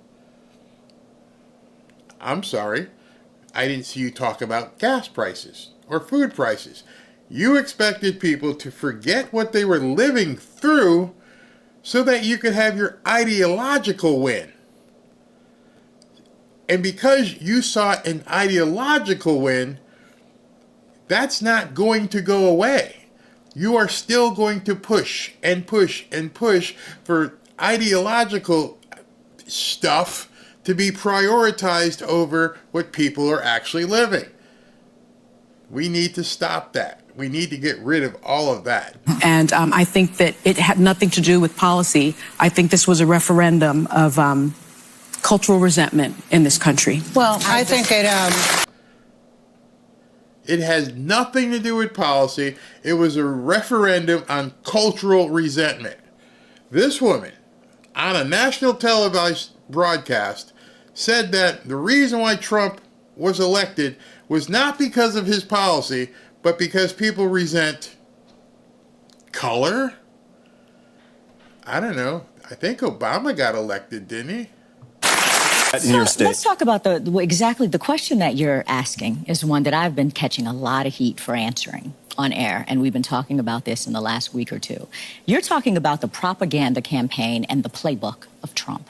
I'm sorry. I didn't see you talk about gas prices or food prices. You expected people to forget what they were living through so that you could have your ideological win. And because you saw an ideological win, that's not going to go away. You are still going to push and push and push for ideological stuff to be prioritized over what people are actually living. We need to stop that. We need to get rid of all of that. And I think that it had nothing to do with policy. I think this was a referendum of cultural resentment in this country. Well, I think it has nothing to do with policy. It was a referendum on cultural resentment. This woman, on a national televised broadcast, said that the reason why Trump was elected was not because of his policy, but because people resent color? I don't know. I think Obama got elected, didn't he? So let's talk about exactly the question that you're asking is one that I've been catching a lot of heat for answering on air, and we've been talking about this in the last week or two. You're talking about the propaganda campaign and the playbook of Trump.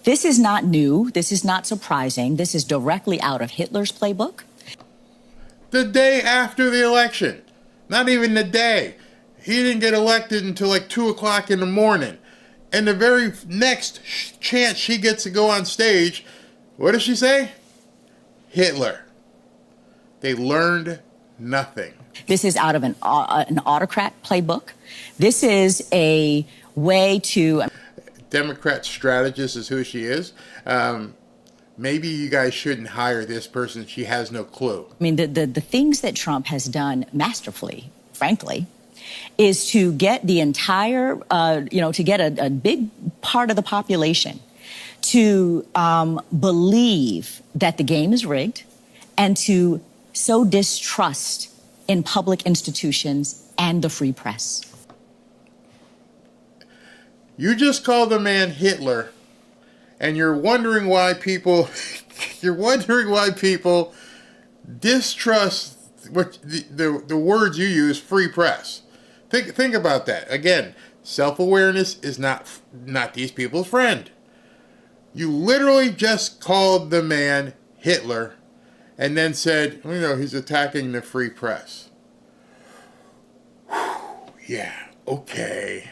This is not new. This is not surprising. This is directly out of Hitler's playbook. The day after the election, not even the day. He didn't get elected until like 2 o'clock in the morning. And the very next chance she gets to go on stage, what does she say? Hitler. They learned nothing. This is out of an autocrat playbook. This is a way to... Democrat strategist is who she is. Maybe you guys shouldn't hire this person. She has no clue. I mean, the things that Trump has done masterfully, frankly, is to get the entire, to get a big part of the population to believe that the game is rigged and to sow distrust in public institutions and the free press. You just called the man Hitler, and you're wondering why people, distrust what the words you use, free press. Think about that. Again, self-awareness is not these people's friend. You literally just called the man Hitler and then said, he's attacking the free press. Yeah, okay.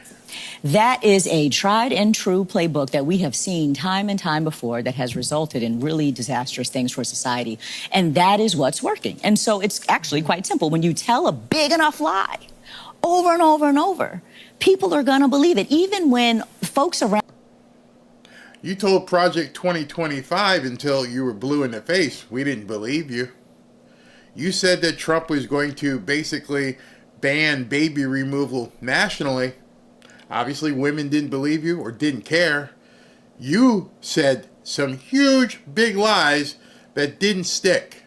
That is a tried and true playbook that we have seen time and time before that has resulted in really disastrous things for society. And that is what's working. And so it's actually quite simple. When you tell a big enough lie over and over and over, people are going to believe it, even when folks around... You told Project 2025 until you were blue in the face. We didn't believe you. You said that Trump was going to basically ban baby removal nationally. Obviously, women didn't believe you or didn't care. You said some huge, big lies that didn't stick.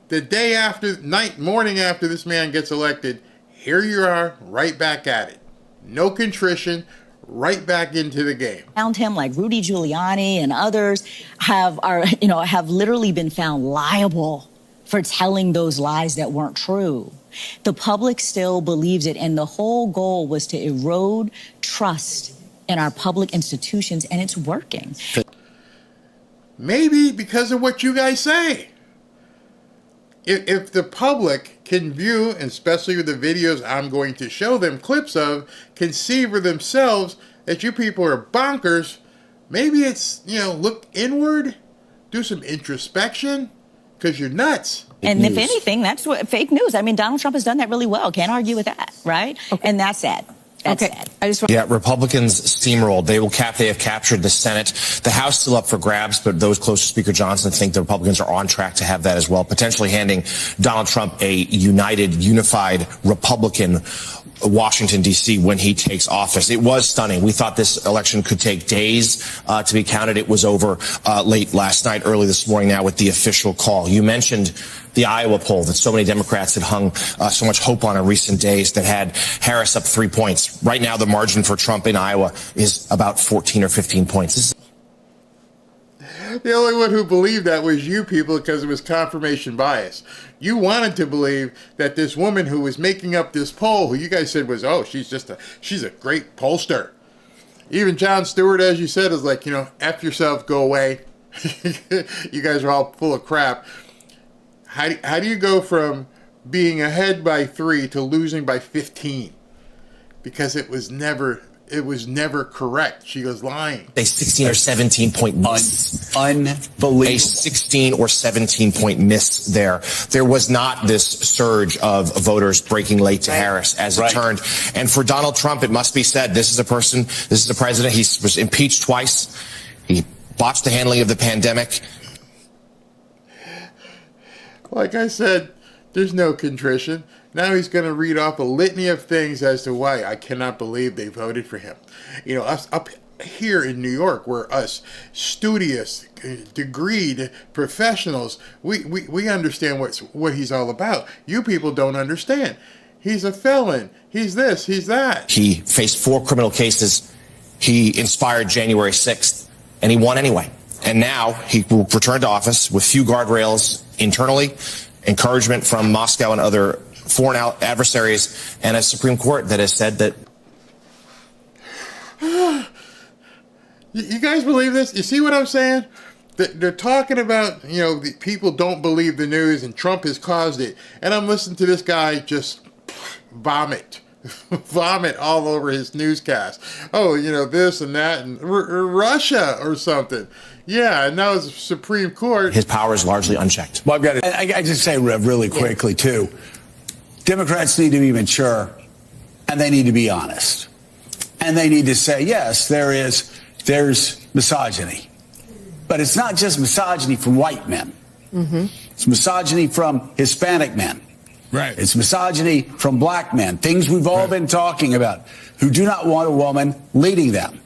The day after, morning after this man gets elected, here you are, right back at it. No contrition, right back into the game. Around him, like Rudy Giuliani and others, have literally been found liable for telling those lies that weren't true. The public still believes it, and the whole goal was to erode trust in our public institutions, and it's working. Maybe because of what you guys say. if the public can view, and especially with the videos I'm going to show them clips of, can see for themselves that you people are bonkers, maybe it's, look inward, do some introspection, because you're nuts. And if anything, that's what fake news. I mean, Donald Trump has done that really well. Can't argue with that, right? Okay. And that's sad. That's sad. Yeah, Republicans steamrolled. They have captured the Senate. The House still up for grabs, but those close to Speaker Johnson think the Republicans are on track to have that as well, potentially handing Donald Trump a unified Republican Washington, D.C. when he takes office. It was stunning. We thought this election could take days to be counted. It was over late last night, early this morning now with the official call. You mentioned the Iowa poll that so many Democrats had hung so much hope on in recent days that had Harris up 3 points. Right now, the margin for Trump in Iowa is about 14 or 15 points. The only one who believed that was you people, because it was confirmation bias. You wanted to believe that this woman who was making up this poll, who you guys said was, she's a great pollster. Even Jon Stewart, as you said, is like, F yourself, go away. You guys are all full of crap. How do you go from being ahead by 3 to losing by 15? Because it was never correct. She was lying. A 16 or 17 point miss. Unbelievable. A 16 or 17 point miss there. There was not this surge of voters breaking late to Harris as it turned. And for Donald Trump, it must be said, this is a president. He was impeached twice. He botched the handling of the pandemic. Like I said, there's no contrition. Now he's going to read off a litany of things as to why I cannot believe they voted for him. Us up here in New York, we're us studious, degreed professionals. We understand what he's all about. You people don't understand. He's a felon. He's this. He's that. He faced 4 criminal cases. He inspired January 6th, and he won anyway. And now he will return to office with few guardrails internally, encouragement from Moscow and other foreign adversaries, and a Supreme Court that has said that. You guys believe this? You see what I'm saying? They're talking about, the people don't believe the news and Trump has caused it. And I'm listening to this guy just vomit all over his newscast. Oh, this and that, and Russia or something. Yeah, and now it's the Supreme Court. His power is largely unchecked. Well, I just say, Rev, really quickly, too. Democrats need to be mature, and they need to be honest. And they need to say, yes, there's misogyny. But it's not just misogyny from white men. Mm-hmm. It's misogyny from Hispanic men. Right. It's misogyny from black men, things we've all been talking about, who do not want a woman leading them.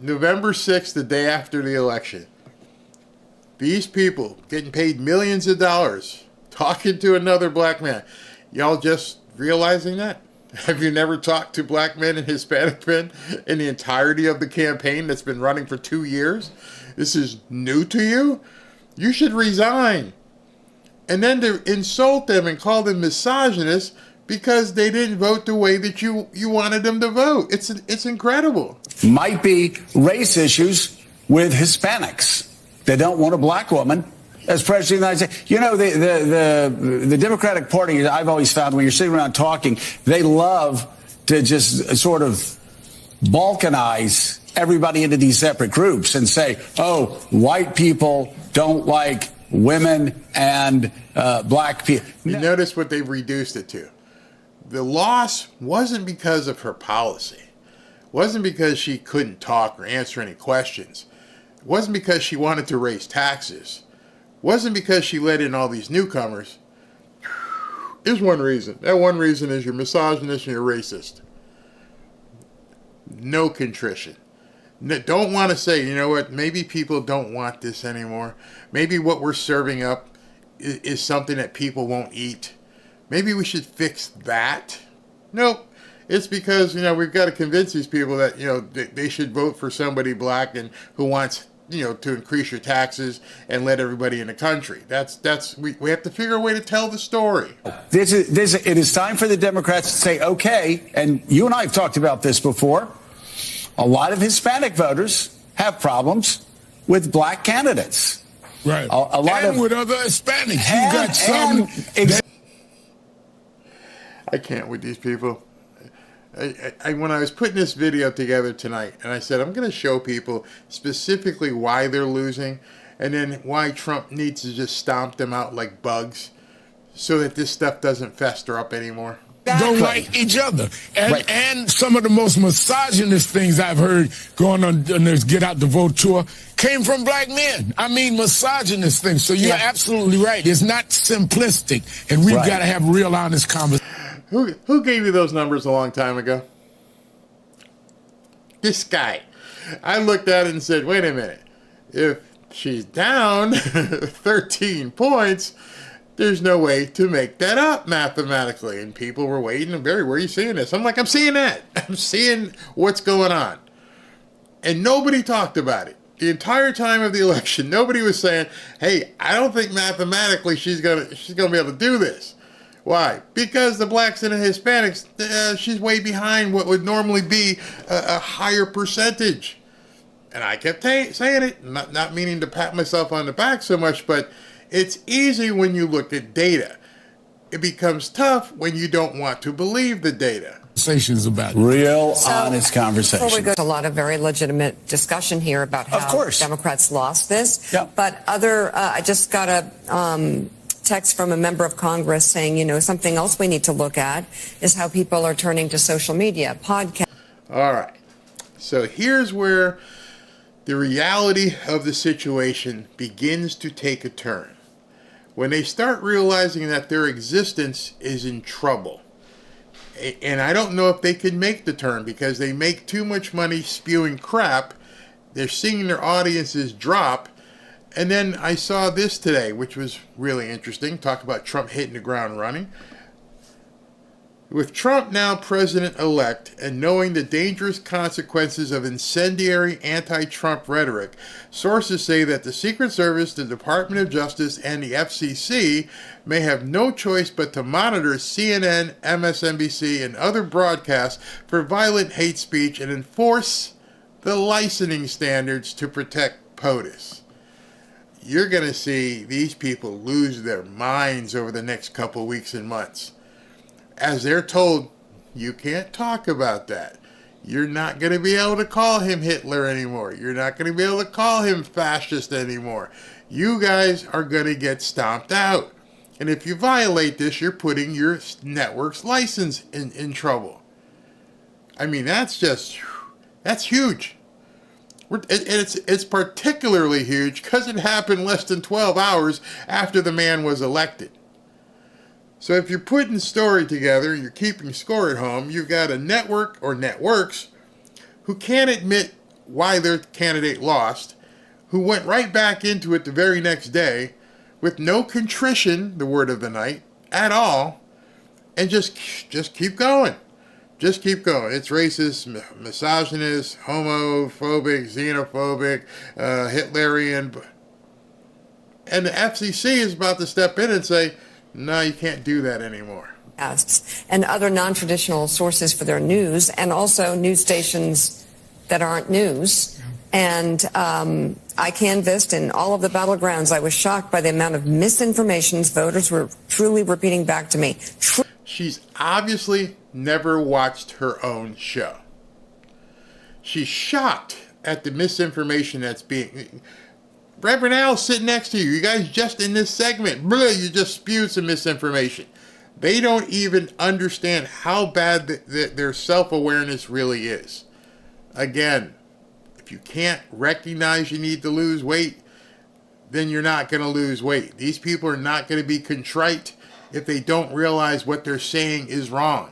November 6th, the day after the election, these people getting paid millions of dollars talking to another black man. Y'all just realizing that? Have you never talked to black men and Hispanic men in the entirety of the campaign that's been running for 2 years? This is new to you? You should resign. And then to insult them and call them misogynists because they didn't vote the way that you wanted them to vote. It's incredible. Might be race issues with Hispanics. They don't want a black woman as president of the United States. The Democratic Party, I've always found, when you're sitting around talking, they love to just sort of balkanize everybody into these separate groups and say, oh, white people don't like women and black people. You notice what they've reduced it to. The loss wasn't because of her policy. It wasn't because she couldn't talk or answer any questions. It wasn't because she wanted to raise taxes. It wasn't because she let in all these newcomers. There's one reason. That one reason is you're misogynist and you're racist. No contrition. Don't want to say, you know what, maybe people don't want this anymore. Maybe what we're serving up is something that people won't eat. Maybe we should fix that. Nope. It's because, we've got to convince these people that, they should vote for somebody black and who wants, to increase your taxes and let everybody in the country. We have to figure a way to tell the story. It is time for the Democrats to say, okay, and you and I have talked about this before. A lot of Hispanic voters have problems with black candidates. Right. A lot and of with other Hispanics. You got some. I can't with these people. When I was putting this video together tonight, and I said I'm going to show people specifically why they're losing, and then why Trump needs to just stomp them out like bugs, so that this stuff doesn't fester up anymore. Don't like each other. And some of the most misogynist things I've heard going on this Get Out the Vote tour came from black men. I mean, misogynist things. So you're absolutely right. It's not simplistic, and we've got to have real honest conversation. Who gave you those numbers a long time ago? This guy. I looked at it and said, wait a minute. If she's down 13 points, there's no way to make that up mathematically. And people were waiting. And Barry, where are you seeing this? I'm like, I'm seeing that. I'm seeing what's going on. And nobody talked about it. The entire time of the election, nobody was saying, hey, I don't think mathematically she's gonna be able to do this. Why? Because the blacks and the Hispanics, she's way behind what would normally be a higher percentage. And I kept saying it, not meaning to pat myself on the back so much, but it's easy when you look at data. It becomes tough when you don't want to believe the data. Conversations about it. Real honest conversation. Before we go to a lot of very legitimate discussion here about how Democrats lost this. Yeah. But I just got a text from a member of Congress saying, something else we need to look at is how people are turning to social media, podcasts. All right. So here's where the reality of the situation begins to take a turn. When they start realizing that their existence is in trouble. And I don't know if they can make the turn because they make too much money spewing crap. They're seeing their audiences drop. And then I saw this today, which was really interesting. Talk about Trump hitting the ground running. With Trump now president-elect and knowing the dangerous consequences of incendiary anti-Trump rhetoric, sources say that the Secret Service, the Department of Justice, and the FCC may have no choice but to monitor CNN, MSNBC, and other broadcasts for violent hate speech and enforce the licensing standards to protect POTUS. You're going to see these people lose their minds over the next couple weeks and months. As they're told, you can't talk about that. You're not going to be able to call him Hitler anymore. You're not going to be able to call him fascist anymore. You guys are going to get stomped out. And if you violate this, you're putting your network's license in trouble. I mean, that's huge. It's particularly huge because it happened less than 12 hours after the man was elected. So if you're putting a story together and you're keeping score at home, you've got a network or networks who can't admit why their candidate lost, who went right back into it the very next day with no contrition, the word of the night, at all, and just keep going. Just keep going. It's racist, misogynist, homophobic, xenophobic, Hitlerian. And the FCC is about to step in and say, no, you can't do that anymore. And other non-traditional sources for their news, and also news stations that aren't news. And I canvassed in all of the battlegrounds. I was shocked by the amount of misinformation voters were truly repeating back to me. She's obviously never watched her own show. She's shocked at the misinformation that's being... Reverend Al's sitting next to you. You guys just in this segment, you just spewed some misinformation. They don't even understand how bad their self-awareness really is. Again, if you can't recognize you need to lose weight, then you're not going to lose weight. These people are not going to be contrite if they don't realize what they're saying is wrong.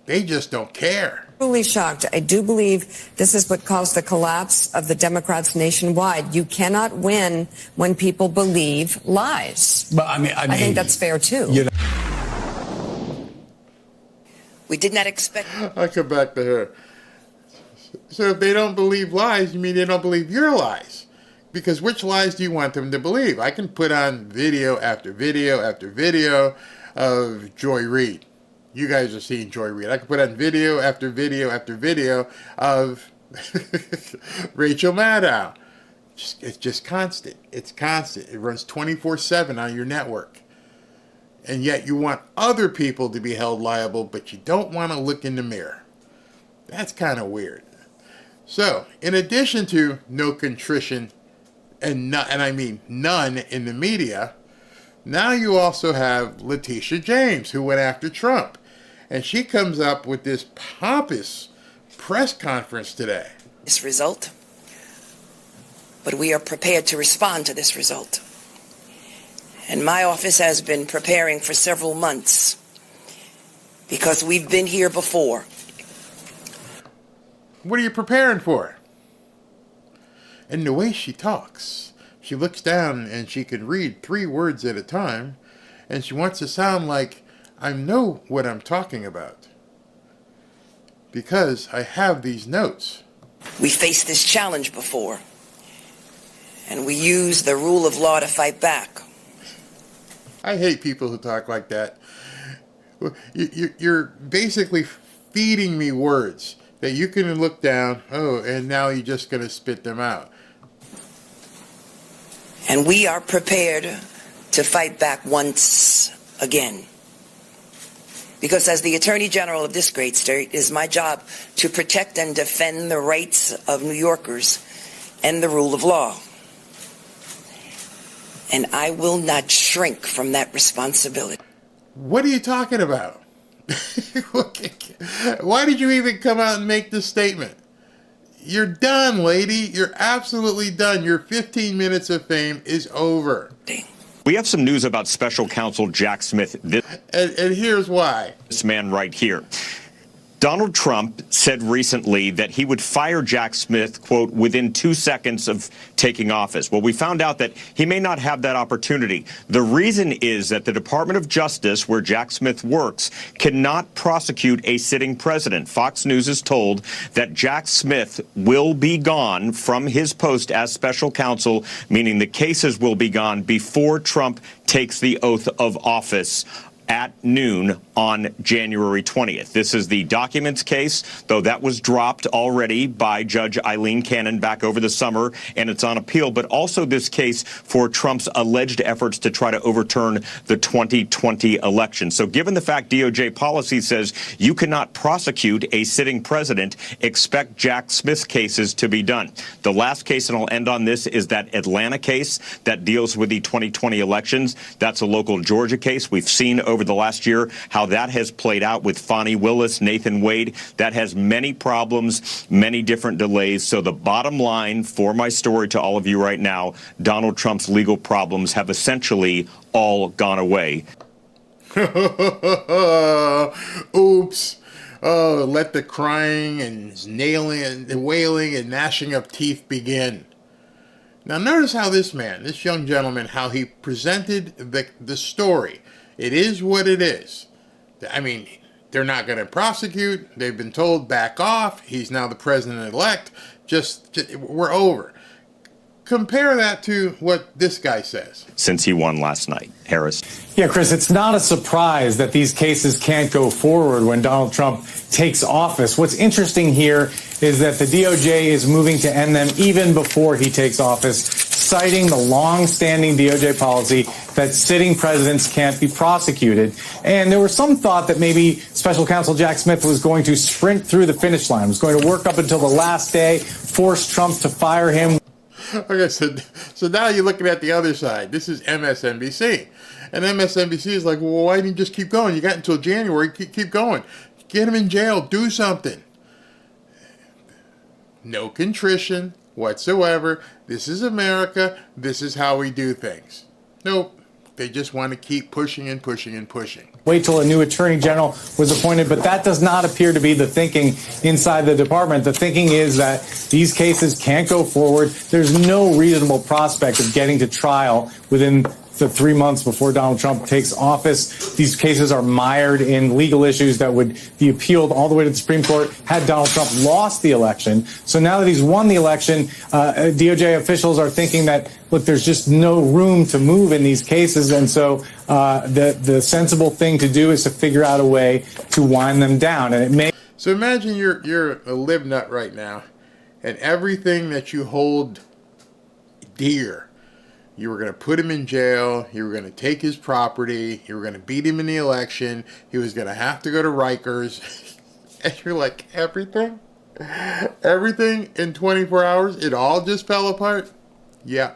They just don't care. Truly shocked. I do believe this is what caused the collapse of the Democrats nationwide. You cannot win when people believe lies. But I think that's fair too. We did not expect. I'll come back to her. So if they don't believe lies, you mean they don't believe your lies? Because which lies do you want them to believe? I can put on video after video after video of Joy Reid. You guys are seeing Joy Reid. I can put on video after video after video of Rachel Maddow. It's just constant. It's constant. It runs 24/7 on your network. And yet you want other people to be held liable, but you don't want to look in the mirror. That's kind of weird. So, in addition to no contrition, and I mean none in the media, now you also have Letitia James, who went after Trump. And she comes up with this pompous press conference today. This result, but we are prepared to respond to this result. And my office has been preparing for several months because we've been here before. What are you preparing for? And the way she talks, she looks down and she can read 3 words at a time, and she wants to sound like I know what I'm talking about because I have these notes. We faced this challenge before, and we used the rule of law to fight back. I hate people who talk like that. You're basically feeding me words that you can look down, and now you're just going to spit them out. And we are prepared to fight back once again. Because as the Attorney General of this great state, it is my job to protect and defend the rights of New Yorkers and the rule of law. And I will not shrink from that responsibility. What are you talking about? Why did you even come out and make this statement? You're done, lady. You're absolutely done. Your 15 minutes of fame is over. We have some news about Special Counsel Jack Smith. And here's why. This man right here. Donald Trump said recently that he would fire Jack Smith, quote, within 2 seconds of taking office. Well, we found out that he may not have that opportunity. The reason is that the Department of Justice, where Jack Smith works, cannot prosecute a sitting president. Fox News is told that Jack Smith will be gone from his post as special counsel, meaning the cases will be gone before Trump takes the oath of office at noon on January 20th. This is the documents case, though that was dropped already by Judge Eileen Cannon back over the summer, and it's on appeal, but also this case for Trump's alleged efforts to try to overturn the 2020 election. So given the fact DOJ policy says you cannot prosecute a sitting president, expect Jack Smith's cases to be done. The last case, and I'll end on this, is that Atlanta case that deals with the 2020 elections. That's a local Georgia case. We've seen over the last year how that has played out with Fonnie Willis, Nathan Wade. That has many problems, many different delays. So the bottom line for my story to all of you right now, Donald Trump's legal problems have essentially all gone away. Oops. Oh, let the crying and nailing and wailing and gnashing of teeth begin. Now notice how this man, this young gentleman, how he presented the story. It is what it is. I mean, they're not going to prosecute. They've been told back off. He's now the president-elect. Just we're over. Compare that to what this guy says. Since he won last night. Harris. Yeah, Chris, it's not a surprise that these cases can't go forward when Donald Trump takes office. What's interesting here is that the DOJ is moving to end them even before he takes office, citing the long-standing DOJ policy that sitting presidents can't be prosecuted. And there was some thought that maybe Special Counsel Jack Smith was going to sprint through the finish line, was going to work up until the last day, force Trump to fire him. Okay, so now you're looking at the other side. This is MSNBC. And MSNBC is like, well, why didn't you just keep going? You got until January. Keep going. Get him in jail. Do something. No contrition whatsoever. This is America. This is how we do things. Nope. They just want to keep pushing and pushing and pushing. Wait till a new attorney general was appointed, but that does not appear to be the thinking inside the department. The thinking is that these cases can't go forward. There's no reasonable prospect of getting to trial within the 3 months before Donald Trump takes office. These cases are mired in legal issues that would be appealed all the way to the Supreme Court had Donald Trump lost the election. So now that he's won the election, DOJ officials are thinking that, look, there's just no room to move in these cases. And so the sensible thing to do is to figure out a way to wind them down. And it may. So imagine you're a lib nut right now, and everything that you hold deer. You were going to put him in jail. You were going to take his property. You were going to beat him in the election. He was going to have to go to Rikers. And you're like, everything? Everything in 24 hours? It all just fell apart? Yeah,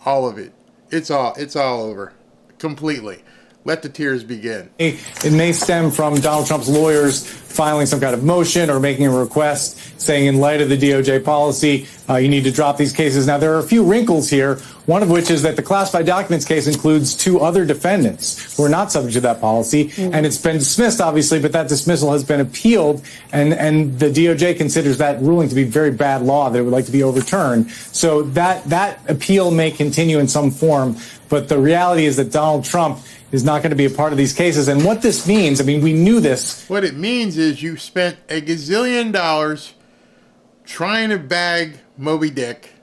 all of it. It's all over. Completely. Let the tears begin. It may stem from Donald Trump's lawyers filing some kind of motion or making a request saying in light of the DOJ policy, you need to drop these cases. Now, there are a few wrinkles here, one of which is that the classified documents case includes 2 other defendants who are not subject to that policy. And it's been dismissed, obviously, but that dismissal has been appealed. And the DOJ considers that ruling to be very bad law that it would like to be overturned. So that appeal may continue in some form. But the reality is that Donald Trump is not going to be a part of these cases. And what this means, I mean, we knew this. What it means is you spent a gazillion dollars trying to bag Moby Dick,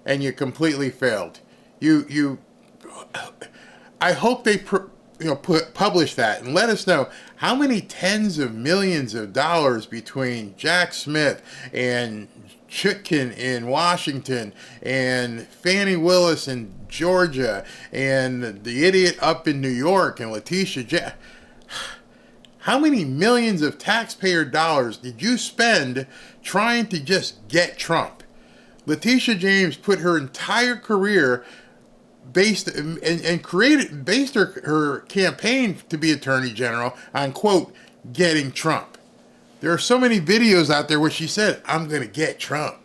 and you completely failed. I hope they publish that and let us know how many tens of millions of dollars between Jack Smith and Chutkin in Washington and Fannie Willis in Georgia and the idiot up in New York and Letitia how many millions of taxpayer dollars did you spend trying to just get Trump? Letitia James put her entire career based her campaign to be attorney general on, quote, getting Trump. There are so many videos out there where she said, I'm going to get Trump.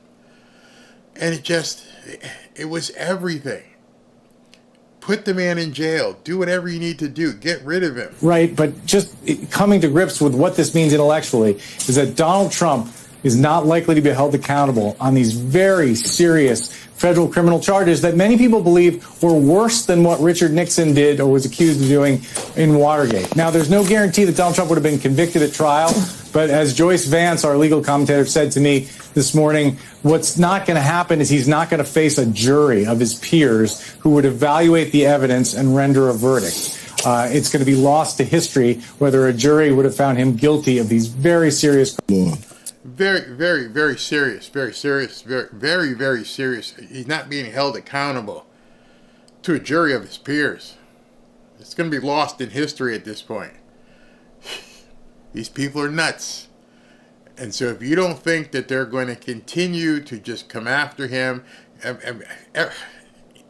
And it was everything. Put the man in jail. Do whatever you need to do. Get rid of him. Right, but just coming to grips with what this means intellectually is that Donald Trump is not likely to be held accountable on these very serious federal criminal charges that many people believe were worse than what Richard Nixon did or was accused of doing in Watergate. Now, there's no guarantee that Donald Trump would have been convicted at trial, but as Joyce Vance, our legal commentator, said to me this morning, what's not going to happen is he's not going to face a jury of his peers who would evaluate the evidence and render a verdict. It's going to be lost to history whether a jury would have found him guilty of these very serious crimes. Very, very, very serious. Very serious. Very, very, very serious. He's not being held accountable to a jury of his peers. It's going to be lost in history at this point. These people are nuts. And so if you don't think that they're going to continue to just come after him,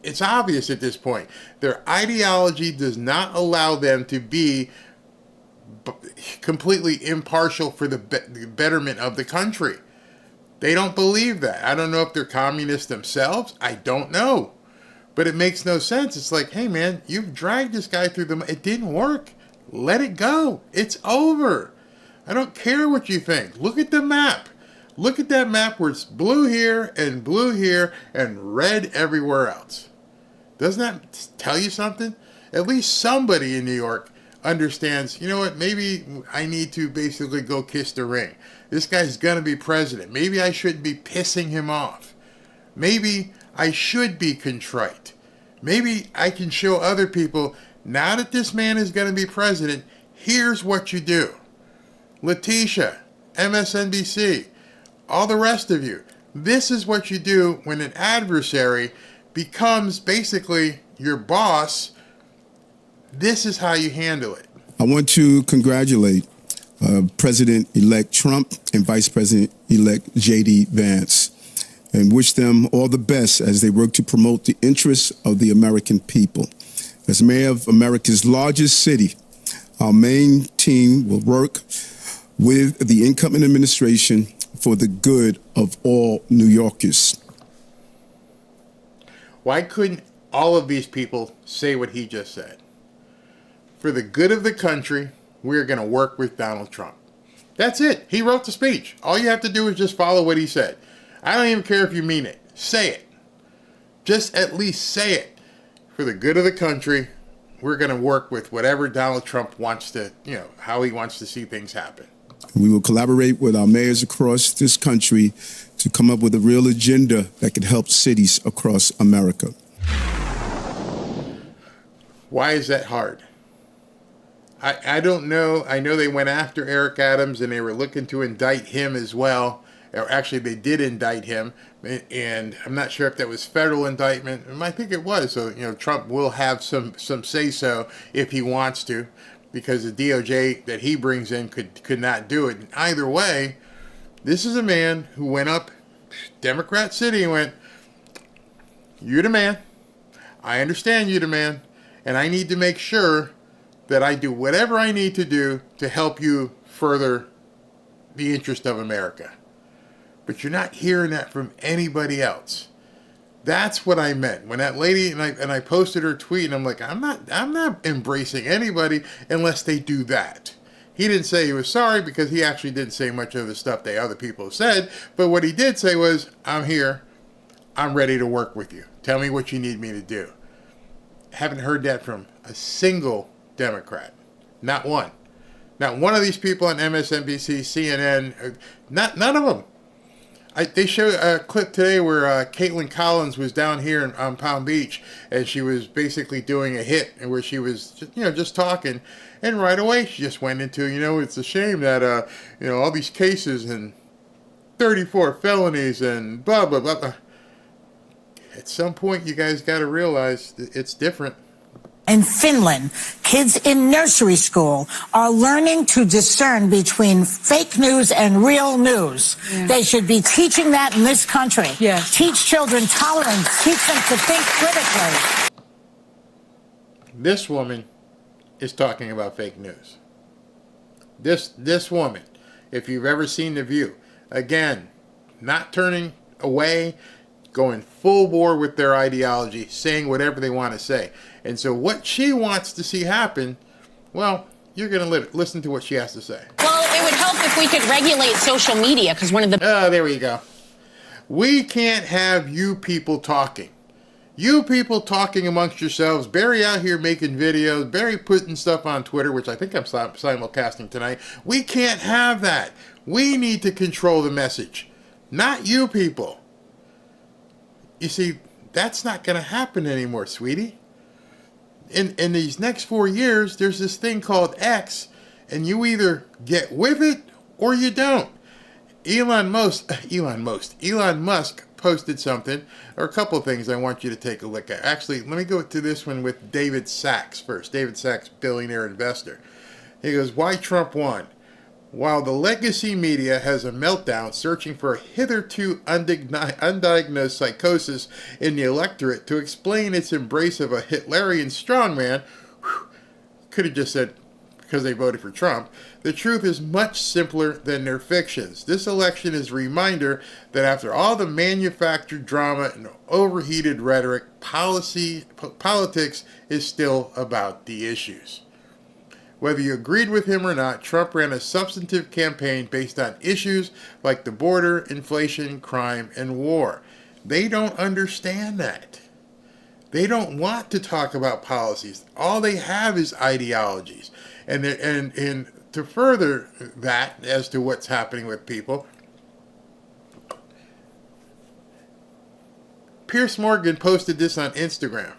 it's obvious at this point. Their ideology does not allow them to be completely impartial for the betterment of the country. They don't believe that. I don't know if they're communists themselves. I don't know. But it makes no sense. It's like, hey man, you've dragged this guy through it didn't work. Let it go. It's over. I don't care what you think. Look at the map. Look at that map where it's blue here and red everywhere else. Doesn't that tell you something? At least somebody in New York understands, you know what, maybe I need to basically go kiss the ring. This guy's going to be president. Maybe I shouldn't be pissing him off. Maybe I should be contrite. Maybe I can show other people, now that this man is going to be president, here's what you do. Letitia, MSNBC, all the rest of you, this is what you do when an adversary becomes basically your boss. This is how you handle it. I want to congratulate President-elect Trump and Vice President-elect J.D. Vance and wish them all the best as they work to promote the interests of the American people. As mayor of America's largest city, our main team will work with the incoming administration for the good of all New Yorkers. Why couldn't all of these people say what he just said? For the good of the country, we're going to work with Donald Trump. That's it. He wrote the speech. All you have to do is just follow what he said. I don't even care if you mean it. Say it. Just at least say it. For the good of the country, we're going to work with whatever Donald Trump wants to, how he wants to see things happen. We will collaborate with our mayors across this country to come up with a real agenda that can help cities across America. Why is that hard? I don't know. I know they went after Eric Adams and they were looking to indict him as well. Or actually, they did indict him, and I'm not sure if that was federal indictment. I think it was. So, Trump will have some say-so if he wants to, because the DOJ that he brings in could not do it. And either way, this is a man who went up Democrat City and went, "You're the man. I understand you're the man, and I need to make sure that I do whatever I need to do to help you further the interest of America." But you're not hearing that from anybody else. That's what I meant when that lady and I posted her tweet, and I'm like, I'm not embracing anybody unless they do that. He didn't say he was sorry, because he actually didn't say much of the stuff that other people have said. But what he did say was, "I'm here. I'm ready to work with you. Tell me what you need me to do." Haven't heard that from a single Democrat. Not one. Not one of these people on MSNBC, CNN, none of them. They showed a clip today where Caitlin Collins was down here on Palm Beach, and she was basically doing a hit, and where she was just talking, and right away she just went into, it's a shame that all these cases and 34 felonies and blah blah blah. At some point, you guys got to realize that it's different. In Finland, kids in nursery school are learning to discern between fake news and real news. Yeah. They should be teaching that in this country. Yes. Teach children tolerance. Teach them to think critically. This woman is talking about fake news. This woman, if you've ever seen The View, again, not turning away, going full bore with their ideology, saying whatever they want to say. And so what she wants to see happen, well, you're going to listen to what she has to say. Well, it would help if we could regulate social media, because one of the... Oh, there we go. We can't have you people talking. You people talking amongst yourselves. Barry out here making videos. Barry putting stuff on Twitter, which I think I'm simulcasting tonight. We can't have that. We need to control the message, not you people. You see, that's not going to happen anymore, sweetie. In these next 4 years, there's this thing called X, and you either get with it or you don't. Elon Musk posted something, or a couple of things I want you to take a look at. Actually, let me go to this one with David Sachs first. David Sachs, billionaire investor. He goes, "Why Trump won? While the legacy media has a meltdown searching for a hitherto undiagnosed psychosis in the electorate to explain its embrace of a Hitlerian strongman," could have just said because they voted for Trump, "the truth is much simpler than their fictions. This election is a reminder that after all the manufactured drama and overheated rhetoric, politics is still about the issues." Whether you agreed with him or not, Trump ran a substantive campaign based on issues like the border, inflation, crime, and war. They don't understand that. They don't want to talk about policies. All they have is ideologies. And to further that, as to what's happening with people, Piers Morgan posted this on Instagram.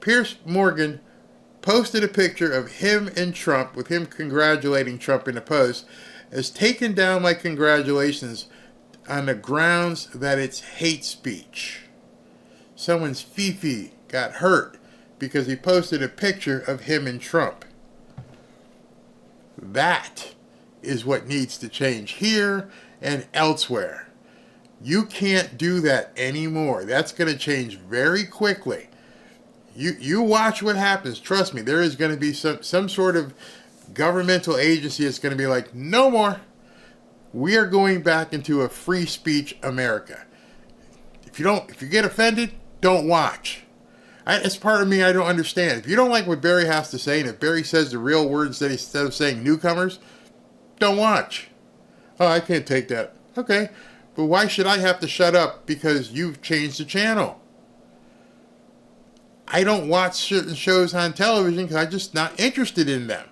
Piers Morgan posted a picture of him and Trump, with him congratulating Trump in a post, as taken down my congratulations on the grounds that it's hate speech. Someone's Fifi got hurt because he posted a picture of him and Trump. That is what needs to change here and elsewhere. You can't do that anymore. That's going to change very quickly. You watch what happens. Trust me, there is going to be some sort of governmental agency that's going to be like, no more. We are going back into a free speech America. If you get offended, don't watch. It's part of me I don't understand. If you don't like what Barry has to say, and if Barry says the real words that instead of saying newcomers, don't watch. Oh, I can't take that. Okay, but why should I have to shut up because you've changed the channel? I don't watch certain shows on television because I'm just not interested in them.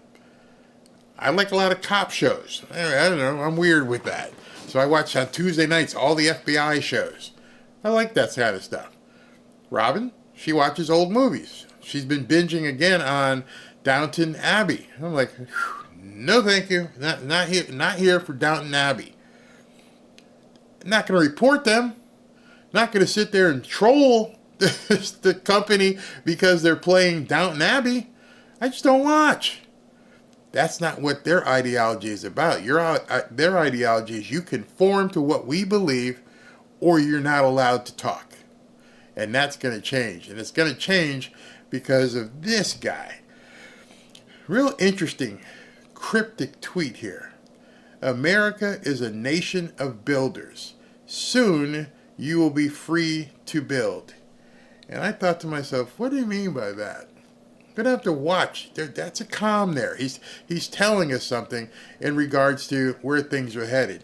I like a lot of cop shows. I don't know. I'm weird with that. So I watch on Tuesday nights all the FBI shows. I like that kind of stuff. Robin, she watches old movies. She's been binging again on Downton Abbey. I'm like, no thank you. Not here for Downton Abbey. not going to report them. Not going to sit there and troll the company because they're playing Downton Abbey. I just don't watch. That's not what their ideology is about. Their ideology is you conform to what we believe or you're not allowed to talk. And that's going to change. And it's going to change because of this guy. Real interesting, cryptic tweet here. America is a nation of builders. Soon you will be free to build. And I thought to myself, what do you mean by that? I'm going to have to watch. That's a comm there. He's telling us something in regards to where things are headed.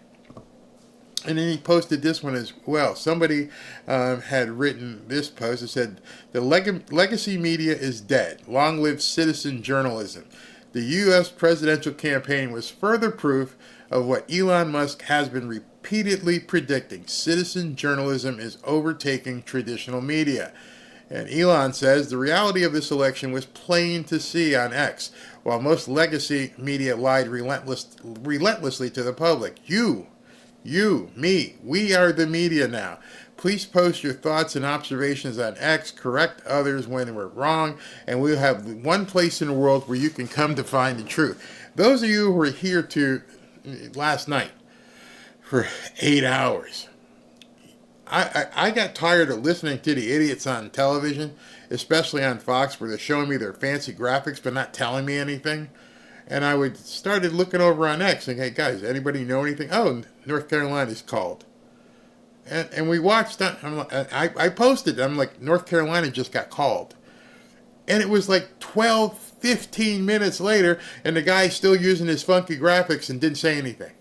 And then he posted this one as well. Somebody had written this post. It said, the legacy media is dead. Long live citizen journalism. The U.S. presidential campaign was further proof of what Elon Musk has been repeatedly predicting. Citizen journalism is overtaking traditional media. And Elon says the reality of this election was plain to see on X, while most legacy media lied relentlessly to the public. You, me, we are the media now. Please post your thoughts and observations on X, correct others when we're wrong, and we'll have one place in the world where you can come to find the truth. Those of you who were here last night for 8 hours, I got tired of listening to the idiots on television, especially on Fox, where they're showing me their fancy graphics but not telling me anything. And I started looking over on X and, hey guys, anybody know anything? Oh, North Carolina's called. And we watched that. I posted, I'm like, North Carolina just got called. And it was like 12, 15 minutes later, and the guy's still using his funky graphics and didn't say anything.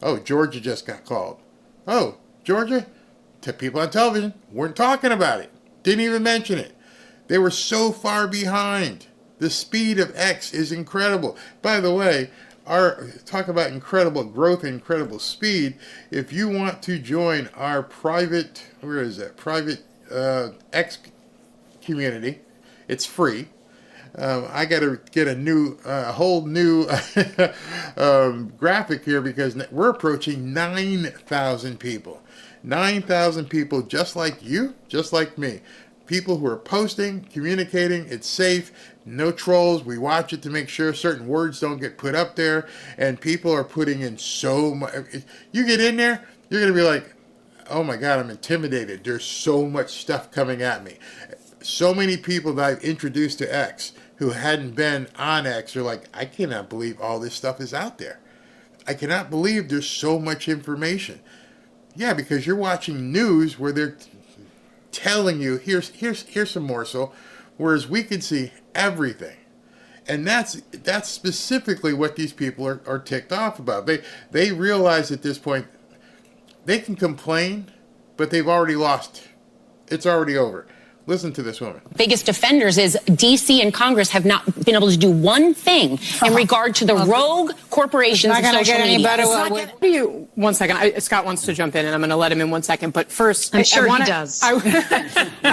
Oh, Georgia just got called. Oh, Georgia? People on television weren't talking about it. Didn't even mention it. They were so far behind. The speed of X is incredible. By the way, talk about incredible growth, incredible speed. If you want to join our private, private X community, it's free. I got to get a whole new graphic here because we're approaching 9,000 people. 9,000 people just like you, just like me. People who are posting, communicating, it's safe, no trolls. We watch it to make sure certain words don't get put up there, and people are putting in so much. You get in there, you're going to be like, oh my God, I'm intimidated. There's so much stuff coming at me. So many people that I've introduced to X who hadn't been on X are like, I cannot believe all this stuff is out there. I cannot believe there's so much information. Yeah, because you're watching news where they're telling you, here's some morsel, whereas we can see everything. And that's specifically what these people are ticked off about. They realize at this point they can complain, but they've already lost. It's already over. Listen to this woman. Biggest defenders is D.C. and Congress have not been able to do one thing in regard to the rogue corporations of social media. One second. Scott wants to jump in, and I'm going to let him in 1 second. But first, I'm sure he does. I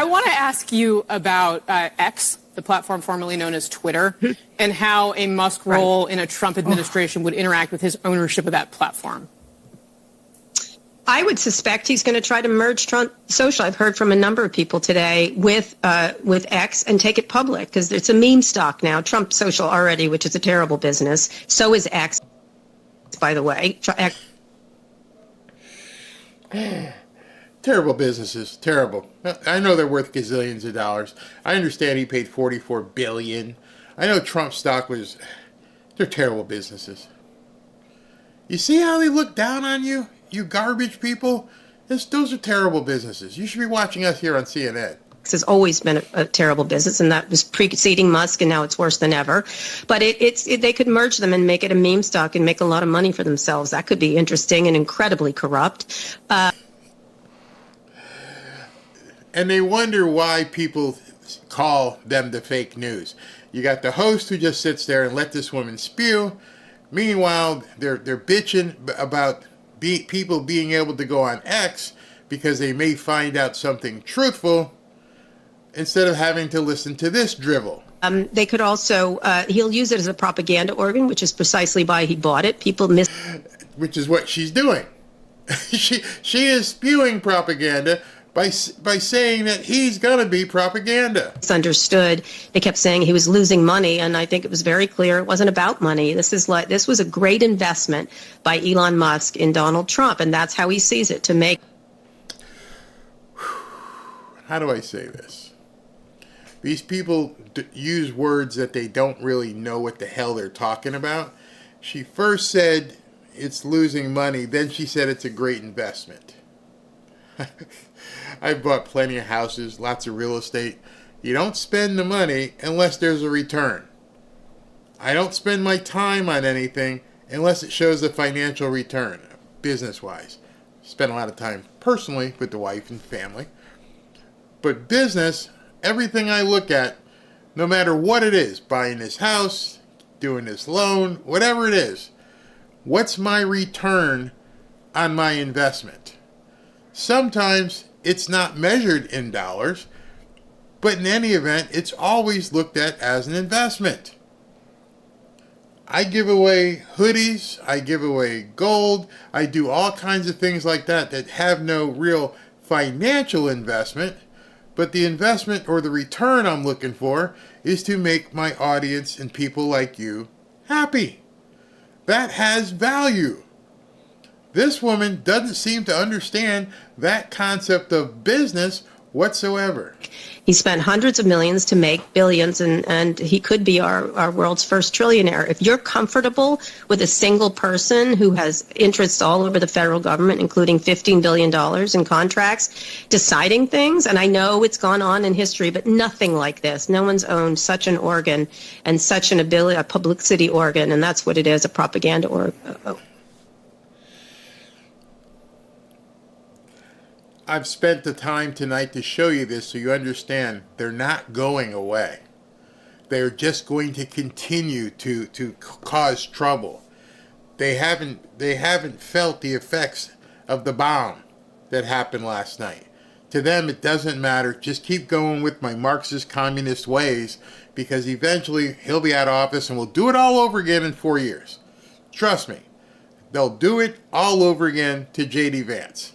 want to ask you about X, the platform formerly known as Twitter, and how a Musk role in a Trump administration would interact with his ownership of that platform. I would suspect he's going to try to merge Trump Social. I've heard from a number of people today with X and take it public because it's a meme stock now. Trump Social already, which is a terrible business. So is X, by the way. Terrible businesses, terrible. I know they're worth gazillions of dollars. I understand he paid $44 billion. I know Trump stock they're terrible businesses. You see how they look down on you? You garbage people, those are terrible businesses. You should be watching us here on CNN. X has always been a terrible business, and that was preceding Musk, and now it's worse than ever. But they could merge them and make it a meme stock and make a lot of money for themselves. That could be interesting and incredibly corrupt. And they wonder why people call them the fake news. You got the host who just sits there and let this woman spew. Meanwhile, they're bitching about people being able to go on X because they may find out something truthful instead of having to listen to this drivel. They could also, he'll use it as a propaganda organ, which is precisely why he bought it. Which is what she's doing. she is spewing propaganda by saying that he's going to be propaganda. It's understood. They kept saying he was losing money, and I think it was very clear it wasn't about money. This was a great investment by Elon Musk in Donald Trump, and that's how he sees it, to make. How do I say this? These people use words that they don't really know what the hell they're talking about. She first said it's losing money, then she said it's a great investment. I've bought plenty of houses, lots of real estate. You don't spend the money unless there's a return. I don't spend my time on anything unless it shows a financial return, business-wise. Spend a lot of time personally with the wife and family. But business, everything I look at, no matter what it is, buying this house, doing this loan, whatever it is, what's my return on my investment? Sometimes it's not measured in dollars, but in any event, it's always looked at as an investment. I give away hoodies, I give away gold, I do all kinds of things like that have no real financial investment, but the investment or the return I'm looking for is to make my audience and people like you happy. That has value. This woman doesn't seem to understand that concept of business whatsoever. He spent hundreds of millions to make billions, and he could be our world's first trillionaire. If you're comfortable with a single person who has interests all over the federal government, including $15 billion in contracts, deciding things, and I know it's gone on in history, but nothing like this. No one's owned such an organ and such an ability, a publicity organ, and that's what it is, a propaganda organ. I've spent the time tonight to show you this so you understand they're not going away. They're just going to continue to cause trouble. They haven't felt the effects of the bomb that happened last night. To them, it doesn't matter. Just keep going with my Marxist communist ways, because eventually he'll be out of office and we'll do it all over again in 4 years. Trust me, they'll do it all over again to J.D. Vance.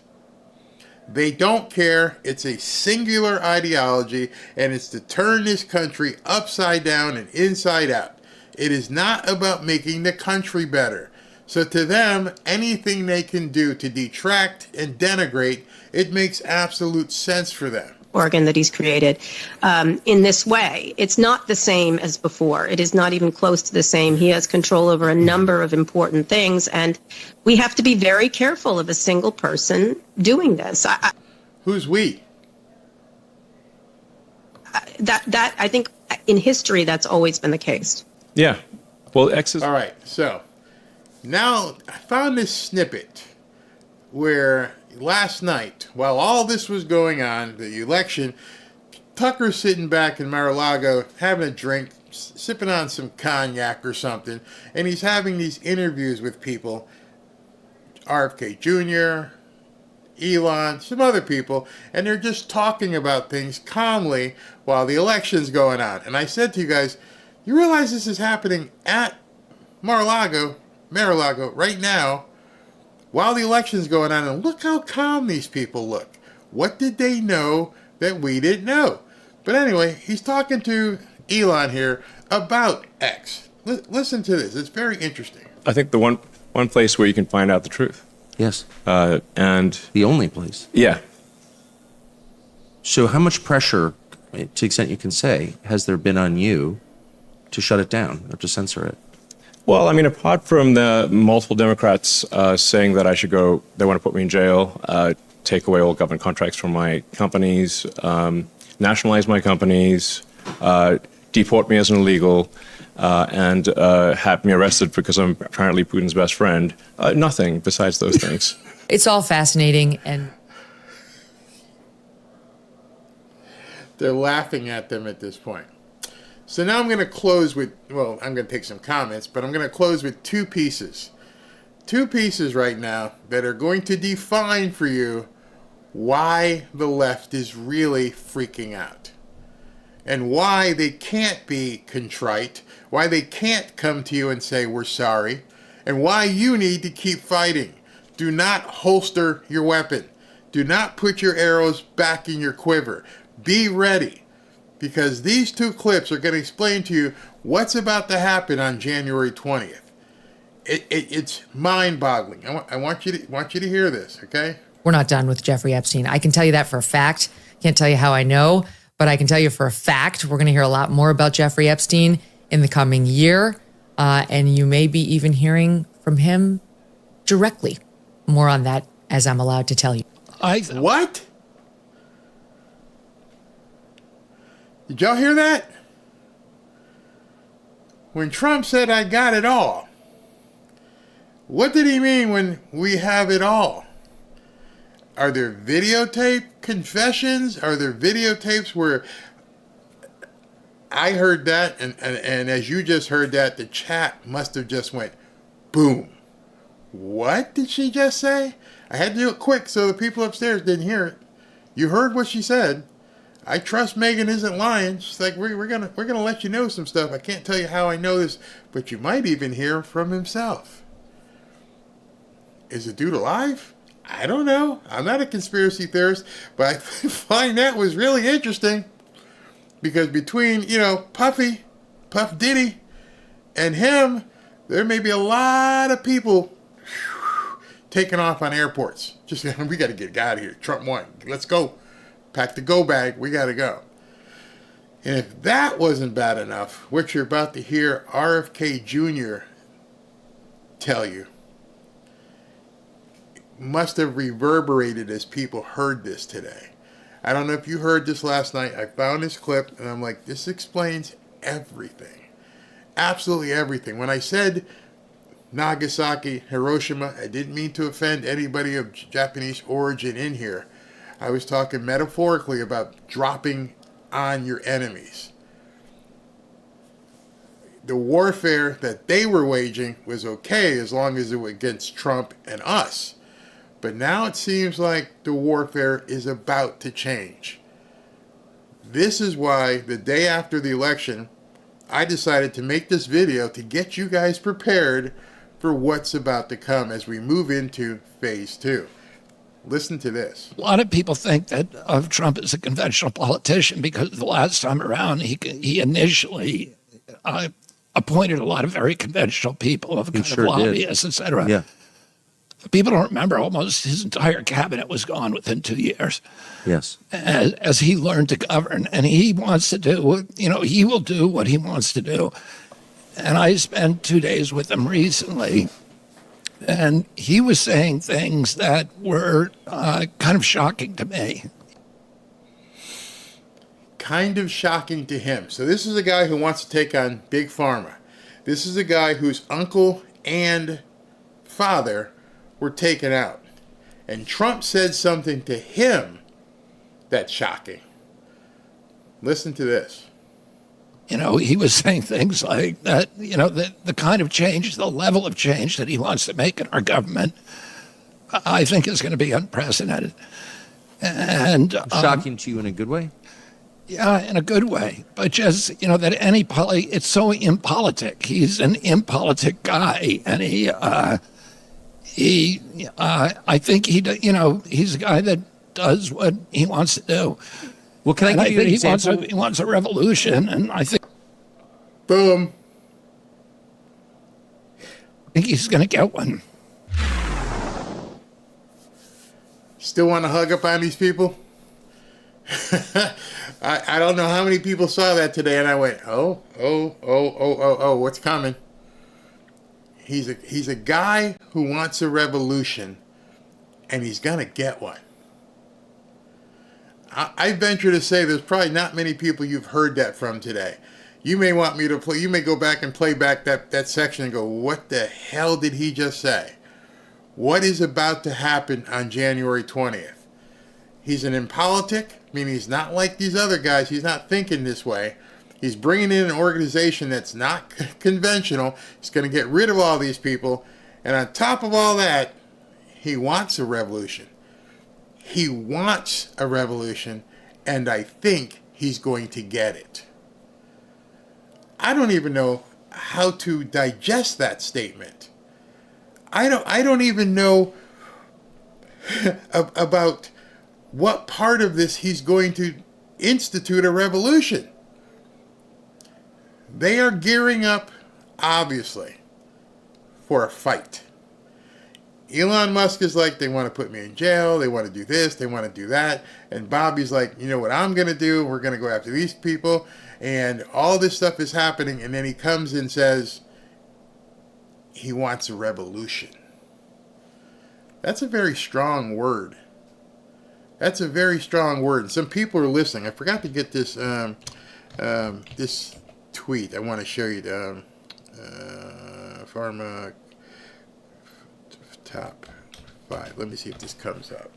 They don't care. It's a singular ideology, and it's to turn this country upside down and inside out. It is not about making the country better. So to them, anything they can do to detract and denigrate, it makes absolute sense for them. Organ that he's created in this way. It's not the same as before. It is not even close to the same. He has control over a number of important things, and we have to be very careful of a single person doing this. Who's we? That I think in history that's always been the case. Yeah. Well, X is... All right, so now I found this snippet where last night, while all this was going on, the election, Tucker's sitting back in Mar-a-Lago having a drink, sipping on some cognac or something, and he's having these interviews with people, RFK Jr., Elon, some other people, and they're just talking about things calmly while the election's going on. And I said to you guys, you realize this is happening at Mar-a-Lago right now, while the election's going on, and look how calm these people look. What did they know that we didn't know? But anyway, he's talking to Elon here about X. Listen to this. It's very interesting. I think the one place where you can find out the truth. Yes. And the only place. Yeah. So how much pressure, to the extent you can say, has there been on you to shut it down or to censor it? Well, I mean, apart from the multiple Democrats saying that I should go, they want to put me in jail, take away all government contracts from my companies, nationalize my companies, deport me as an illegal, and have me arrested because I'm apparently Putin's best friend. Nothing besides those things. It's all fascinating, and they're laughing at them at this point. So now I'm going to close with, well, I'm going to take some comments, but I'm going to close with two pieces. Two pieces right now that are going to define for you why the left is really freaking out. And why they can't be contrite, why they can't come to you and say, we're sorry, and why you need to keep fighting. Do not holster your weapon. Do not put your arrows back in your quiver. Be ready, because these two clips are going to explain to you what's about to happen on January 20th. It's mind-boggling. I want you to hear this, okay? We're not done with Jeffrey Epstein. I can tell you that for a fact. Can't tell you how I know, but I can tell you for a fact we're going to hear a lot more about Jeffrey Epstein in the coming year, and you may be even hearing from him directly. More on that as I'm allowed to tell you. What? Did y'all hear that? When Trump said, "I got it all," what did he mean when we have it all? Are there videotape confessions? Are there videotapes where I heard that, and as you just heard that, the chat must have just went boom. What did she just say? I had to do it quick so the people upstairs didn't hear it. You heard what she said. I trust Megan isn't lying. She's like, we're gonna let you know some stuff. I can't tell you how I know this, but you might even hear from himself. Is the dude alive? I don't know. I'm not a conspiracy theorist, but I find that was really interesting, because between, Puff Diddy and him, there may be a lot of people taking off on airports. Just, we got to get out of here. Trump won. Let's go. Pack the go bag. We got to go. And if that wasn't bad enough, what you're about to hear RFK Jr. tell you must have reverberated as people heard this today. I don't know if you heard this last night. I found this clip and I'm like, this explains everything. Absolutely everything. When I said Nagasaki, Hiroshima, I didn't mean to offend anybody of Japanese origin in here. I was talking metaphorically about dropping on your enemies. The warfare that they were waging was okay as long as it was against Trump and us. But now it seems like the warfare is about to change. This is why the day after the election, I decided to make this video to get you guys prepared for what's about to come as we move into phase 2. Listen to this. A lot of people think that of Trump as a conventional politician because the last time around he initially appointed a lot of very conventional people, of kind of lobbyists, et cetera. Yeah. People don't remember almost his entire cabinet was gone within 2 years. Yes. As he learned to govern, and he wants to do, he will do what he wants to do. And I spent 2 days with him recently, and he was saying things that were kind of shocking to me. Kind of shocking to him. So this is a guy who wants to take on Big Pharma. This is a guy whose uncle and father were taken out. And Trump said something to him that's shocking. Listen to this. He was saying things like that, the kind of change, the level of change that he wants to make in our government, I think is going to be unprecedented. And shocking to you in a good way? Yeah, in a good way. But just, that it's so impolitic. He's an impolitic guy. And I think he's a guy that does what he wants to do. Well, can I give you an example? He wants a revolution, and I think... Boom. I think he's going to get one. Still want to hug up on these people? I don't know how many people saw that today, and I went, oh, what's coming? He's a guy who wants a revolution, and he's going to get one. I venture to say there's probably not many people you've heard that from today. You may want me to play, you may go back and play back that section and go, what the hell did he just say? What is about to happen on January 20th? He's an impolitic, meaning he's not like these other guys. He's not thinking this way. He's bringing in an organization that's not conventional. He's going to get rid of all these people. And on top of all that, he wants a revolution. He wants a revolution, and I think he's going to get it. I don't even know how to digest that statement. I don't even know about what part of this he's going to institute a revolution. They are gearing up, obviously, for a fight. Elon Musk is like, they want to put me in jail, they want to do this, they want to do that. And Bobby's like, you know what I'm going to do? We're going to go after these people. And all this stuff is happening. And then he comes and says he wants a revolution. That's a very strong word. That's a very strong word. And some people are listening. I forgot to get this this tweet. I want to show you the Pharma top 5. Let me see if this comes up.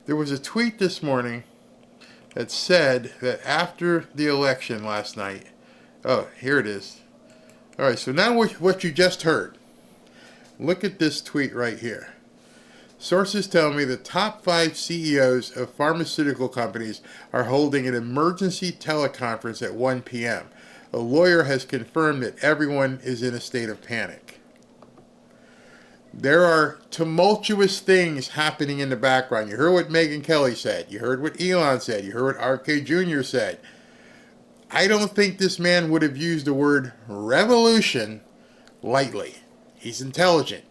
There was a tweet this morning that said that after the election last night, oh, here it is. All right, so now what you just heard. Look at this tweet right here. Sources tell me the top 5 CEOs of pharmaceutical companies are holding an emergency teleconference at 1 p.m. A lawyer has confirmed that everyone is in a state of panic. There are tumultuous things happening in the background. You heard what Megyn Kelly said. You heard what Elon said. You heard what RK Jr. said. I don't think this man would have used the word revolution lightly. He's intelligent.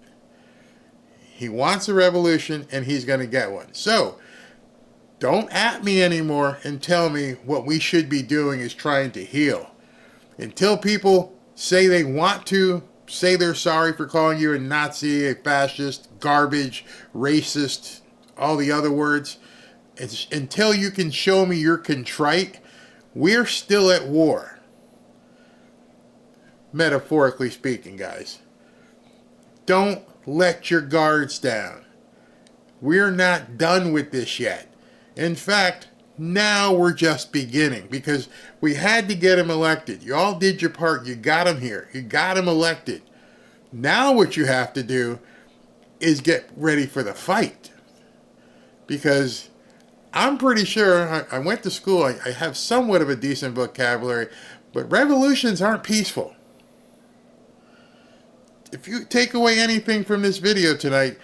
He wants a revolution, and he's going to get one. So, don't at me anymore and tell me what we should be doing is trying to heal. Until people say they want to, say they're sorry for calling you a Nazi, a fascist, garbage, racist, all the other words, until you can show me you're contrite, we're still at war. Metaphorically speaking, guys. Don't let your guards down. We're not done with this yet. In fact, now we're just beginning because we had to get him elected. You all did your part. You got him here. You got him elected. Now what you have to do is get ready for the fight. Because I'm pretty sure, I went to school, I have somewhat of a decent vocabulary, but revolutions aren't peaceful. If you take away anything from this video tonight,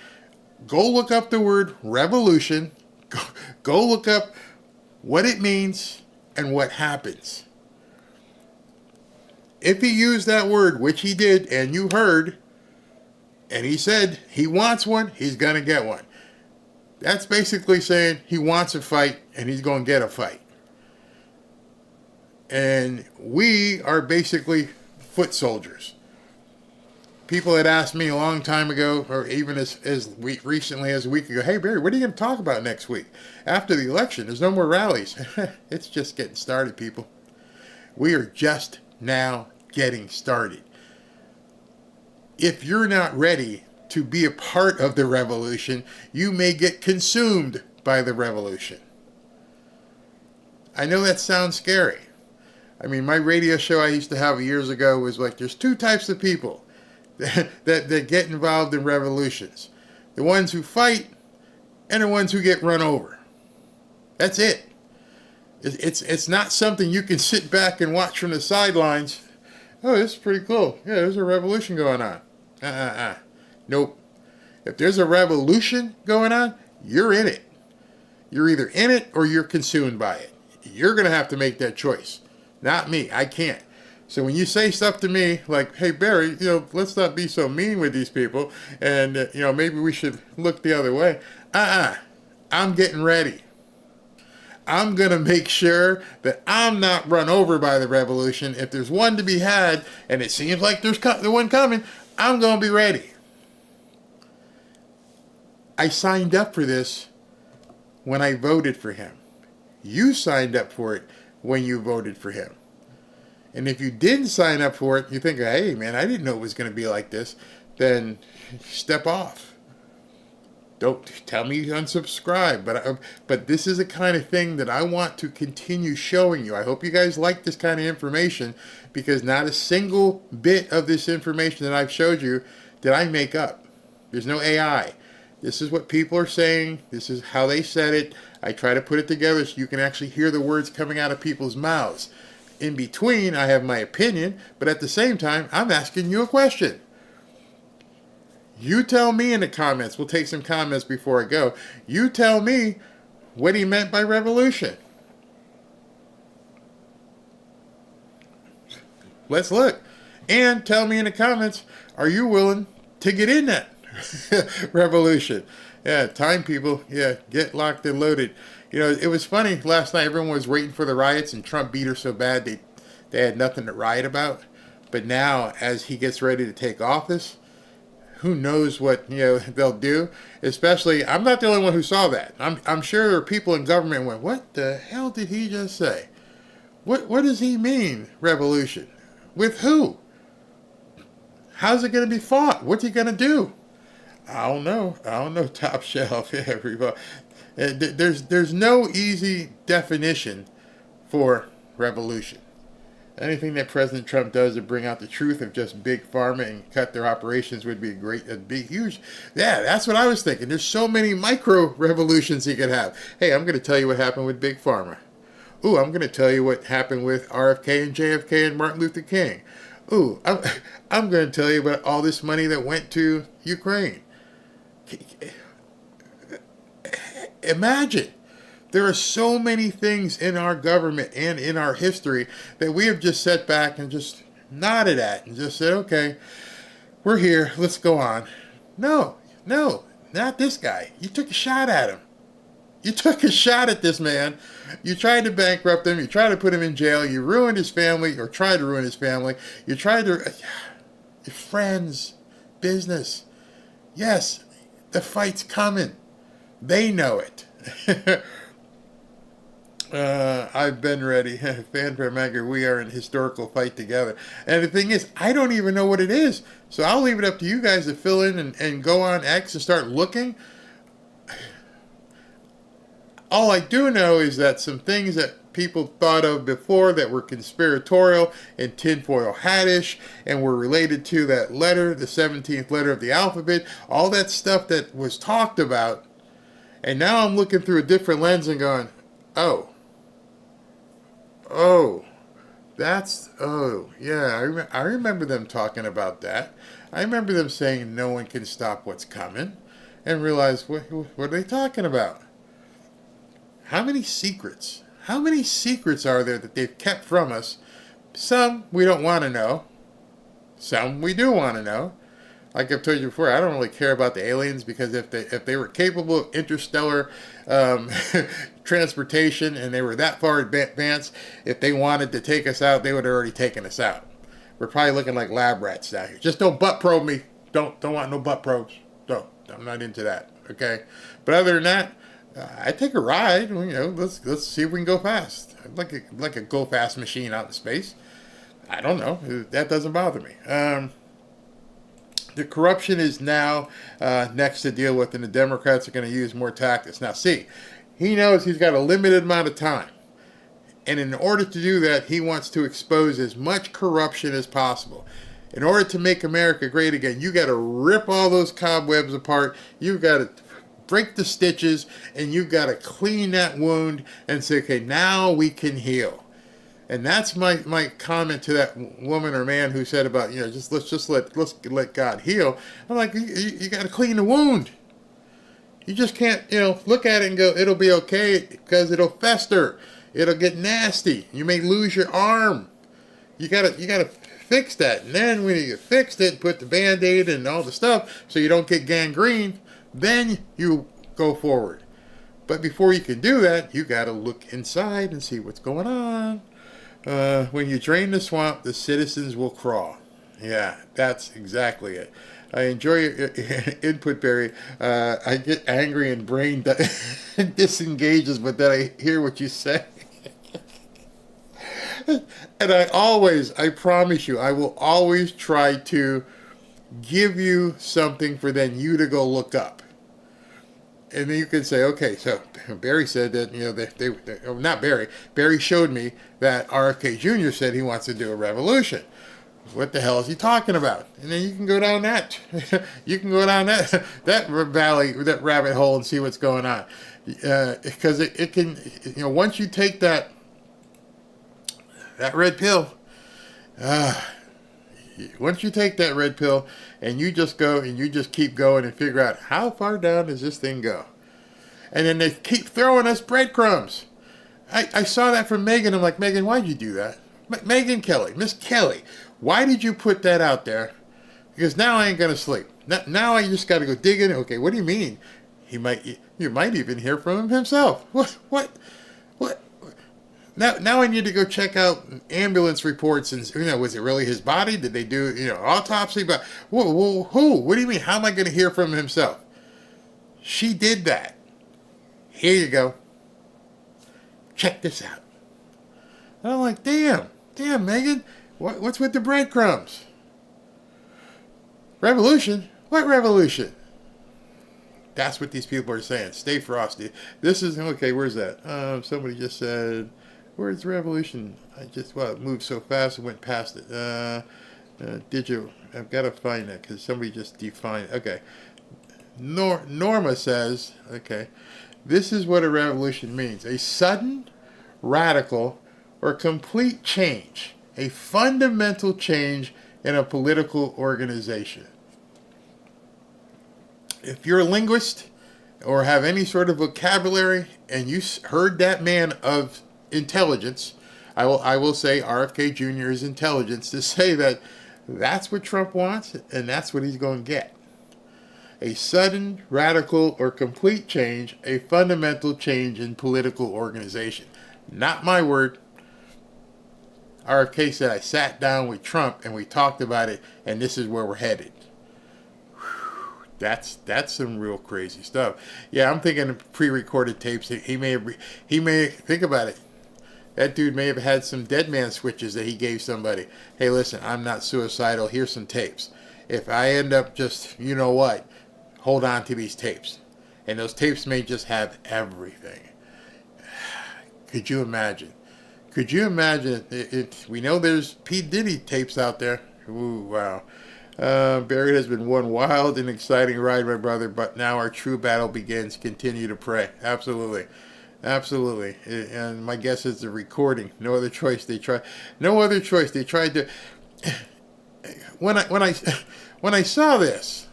go look up the word revolution, go look up what it means and what happens. If he used that word, which he did, and you heard, and he said he wants one, he's going to get one. That's basically saying he wants a fight, and he's going to get a fight. And we are basically foot soldiers. People had asked me a long time ago, or even as recently as a week ago, hey, Barry, what are you going to talk about next week? After the election, there's no more rallies. It's just getting started, people. We are just now getting started. If you're not ready to be a part of the revolution, you may get consumed by the revolution. I know that sounds scary. I mean, my radio show I used to have years ago was like, there's 2 types of people that get involved in revolutions. The ones who fight and the ones who get run over. That's it. It's not something you can sit back and watch from the sidelines. Oh, this is pretty cool. Yeah, there's a revolution going on. Nope. If there's a revolution going on, you're in it. You're either in it or you're consumed by it. You're going to have to make that choice. Not me. I can't. So when you say stuff to me like, hey, Barry, let's not be so mean with these people and, maybe we should look the other way. I'm getting ready. I'm going to make sure that I'm not run over by the revolution. If there's one to be had and it seems like there's the one coming, I'm going to be ready. I signed up for this when I voted for him. You signed up for it when you voted for him. And if you didn't sign up for it, you think, hey, man, I didn't know it was going to be like this, then step off. Don't tell me you unsubscribe. But this is the kind of thing that I want to continue showing you. I hope you guys like this kind of information because not a single bit of this information that I've showed you did I make up. There's no AI. This is what people are saying. This is how they said it. I try to put it together so you can actually hear the words coming out of people's mouths. In between, I have my opinion, but at the same time, I'm asking you a question. You tell me in the comments. We'll take some comments before I go. You tell me what he meant by revolution. Let's look. And tell me in the comments, are you willing to get in that revolution? Yeah, time, people. Yeah, get locked and loaded. You know, it was funny. Last night, everyone was waiting for the riots, and Trump beat her so bad they had nothing to riot about. But now, as he gets ready to take office, who knows what they'll do? Especially, I'm not the only one who saw that. I'm sure there are people in government who went, "What the hell did he just say? What does he mean, revolution? With who? How's it going to be fought? What's he going to do?" I don't know. Top shelf, everybody. There's no easy definition for revolution. Anything that President Trump does to bring out the truth of just big pharma and cut their operations would be huge. Yeah, that's what I was thinking. There's so many micro revolutions he could have. Hey, I'm going to tell you what happened with big pharma. Ooh, I'm going to tell you what happened with RFK and JFK and Martin Luther King. Ooh, I'm going to tell you about all this money that went to Ukraine. Imagine. There are so many things in our government and in our history that we have just sat back and just nodded at and just said, okay, we're here, let's go on. No, not this guy. You took a shot at him. You took a shot at this man. You tried to bankrupt him. You tried to put him in jail. You ruined his family, or tried to ruin his family. You tried to... friends, business. Yes, the fight's coming. They know it. I've been ready. Fanfare Magger, we are in historical fight together. And the thing is, I don't even know what it is. So I'll leave it up to you guys to fill in and go on X and start looking. All I do know is that some things that people thought of before that were conspiratorial and tinfoil hattish and were related to that letter, the 17th letter of the alphabet, all that stuff that was talked about. And now I'm looking through a different lens and going, oh, yeah, I remember them talking about that. I remember them saying no one can stop what's coming, and realize, what are they talking about? How many secrets are there that they've kept from us? Some we don't want to know. Some we do want to know. Like I've told you before, I don't really care about the aliens, because if they were capable of interstellar transportation and they were that far advanced, if they wanted to take us out, they would have already taken us out. We're probably looking like lab rats down here. Just don't butt probe me. Don't want no butt probes. Don't. I'm not into that. Okay. But other than that, I take a ride. Let's see if we can go fast. Like a go fast machine out in space. I don't know. That doesn't bother me. The corruption is now next to deal with, and the Democrats are going to use more tactics. Now, see, he knows he's got a limited amount of time. And in order to do that, he wants to expose as much corruption as possible. In order to make America great again, you got to rip all those cobwebs apart. You've got to break the stitches, and you've got to clean that wound and say, okay, now we can heal. And that's my comment to that woman or man who said about, let's let God heal. I'm like, you got to clean the wound. You just can't, look at it and go, it'll be okay, because it'll fester. It'll get nasty. You may lose your arm. You gotta fix that. And then when you fixed it, put the Band-Aid and all the stuff so you don't get gangrene, then you go forward. But before you can do that, you gotta look inside and see what's going on. When you drain the swamp, the citizens will crawl. Yeah, that's exactly it. I enjoy your input, Barry. I get angry and brain disengages, but then I hear what you say. And I promise you, I will always try to give you something for then you to go look up. And then you can say, okay, so Barry said that, not Barry. Barry showed me that RFK Jr. said he wants to do a revolution. What the hell is he talking about? And then you can go down that. You can go down that valley, that rabbit hole, and see what's going on. Because it can, once you take that red pill, Once you take that red pill and you just go and you just keep going and figure out how far down does this thing go. And then they keep throwing us breadcrumbs. I saw that from Megan. I'm like, Megan, why'd you do that? Megan Kelly, Miss Kelly, why did you put that out there? Because now I ain't going to sleep. Now I just got to go digging. Okay, what do you mean? You might even hear from him himself. What? Now I need to go check out ambulance reports and, was it really his body? Did they do, autopsy? But who? What do you mean? How am I going to hear from him himself? She did that. Here you go. Check this out. And I'm like, damn, Megan, what's with the breadcrumbs? Revolution? What revolution? That's what these people are saying. Stay frosty. This is, okay, where's that? Somebody just said, where's revolution? It moved so fast, I went past it. I've got to find that because somebody just defined, okay. Norma says, okay, this is what a revolution means. A sudden, radical, or complete change. A fundamental change in a political organization. If you're a linguist or have any sort of vocabulary and you heard that man of intelligence, I will say RFK Jr. is intelligence, to say that that's what Trump wants and that's what he's going to get. A sudden, radical, or complete change, a fundamental change in political organization. Not my word. RFK said I sat down with Trump and we talked about it, and this is where we're headed. Whew, that's some real crazy stuff. Yeah, I'm thinking of pre-recorded tapes. He may think about it. That dude may have had some dead man switches that he gave somebody. Hey, listen, I'm not suicidal. Here's some tapes. If I end up just, hold on to these tapes. And those tapes may just have everything. Could you imagine? Could you imagine? We know there's P. Diddy tapes out there. Ooh, wow. Barry has been one wild and exciting ride, my brother, but now our true battle begins. Continue to pray. Absolutely. Absolutely. And my guess is the recording. No other choice. No other choice. They tried to... When I saw this,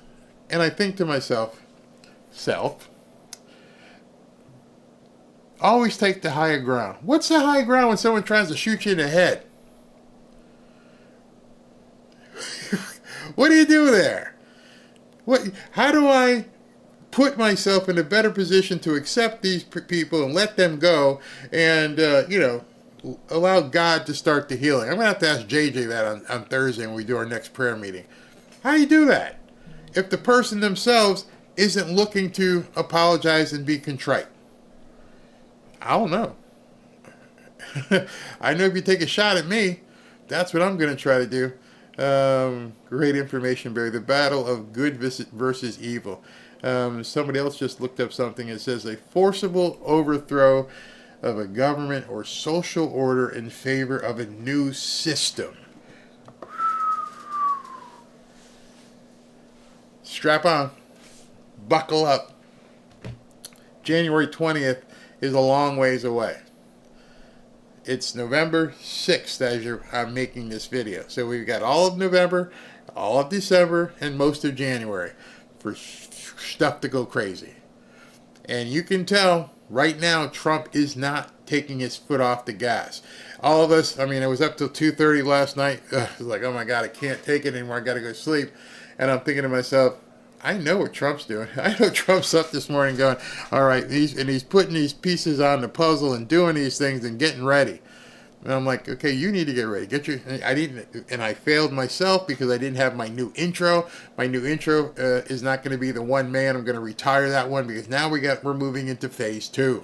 and I think to myself, always take the higher ground. What's the high ground when someone tries to shoot you in the head? What do you do there? How do I put myself in a better position to accept these people and let them go and, allow God to start the healing? I'm going to have to ask JJ that on Thursday when we do our next prayer meeting. How do you do that if the person themselves isn't looking to apologize and be contrite? I don't know. I know if you take a shot at me, that's what I'm going to try to do. Great information, Barry. The battle of good versus evil. Somebody else just looked up something. It says a forcible overthrow of a government or social order in favor of a new system. Strap on. Buckle up. January 20th is a long ways away. It's November 6th as I'm making this video. So we've got all of November, all of December, and most of January for stuff to go crazy. And you can tell right now Trump is not taking his foot off the gas. All of us, I was up till 2:30 last night. I was like, oh my God, I can't take it anymore. I got to go to sleep. And I'm thinking to myself, I know what Trump's doing. I know Trump's up this morning going, all right, he's putting these pieces on the puzzle and doing these things and getting ready. And I'm like, okay, you need to get ready. I failed myself because I didn't have my new intro. My new intro is not going to be the one man. I'm going to retire that one because now we're moving into phase 2.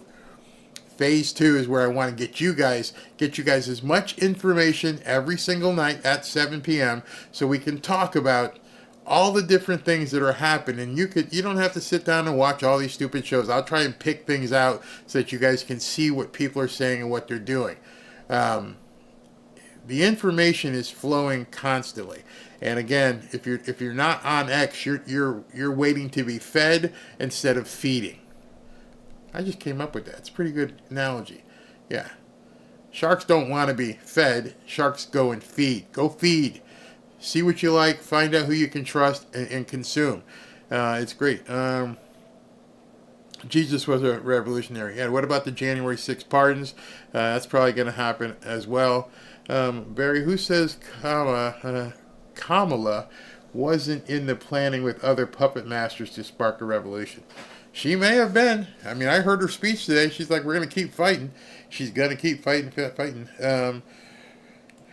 Phase 2 is where I want to get you guys as much information every single night at 7 p.m. so we can talk about all the different things that are happening. You don't have to sit down and watch all these stupid shows. I'll try and pick things out so that you guys can see what people are saying and what they're doing. The information is flowing constantly. And again, if you're not on X, you're waiting to be fed instead of feeding. I just came up with that. It's a pretty good analogy. Yeah. Sharks don't want to be fed. Sharks go and feed. Go feed. See what you like, find out who you can trust, and consume. It's great. Jesus was a revolutionary. And what about the January 6th pardons? That's probably going to happen as well. Barry, who says Kamala wasn't in the planning with other puppet masters to spark a revolution? She may have been. I mean, I heard her speech today. She's like, we're going to keep fighting. She's going to keep fighting.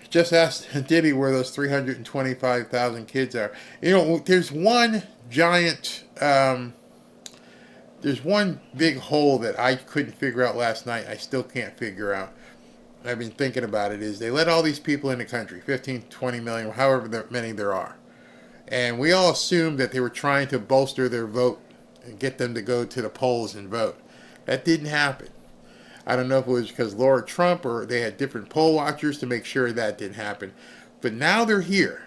Just asked Diddy where those 325,000 kids are. You know, there's one giant... there's one big hole that I couldn't figure out last night. I still can't figure out. I've been thinking about it. Is they let all these people in the country, 15, 20 million, however many there are. And we all assumed that they were trying to bolster their vote and get them to go to the polls and vote. That didn't happen. I don't know if it was because Laura Trump or they had different poll watchers to make sure that didn't happen. But now they're here.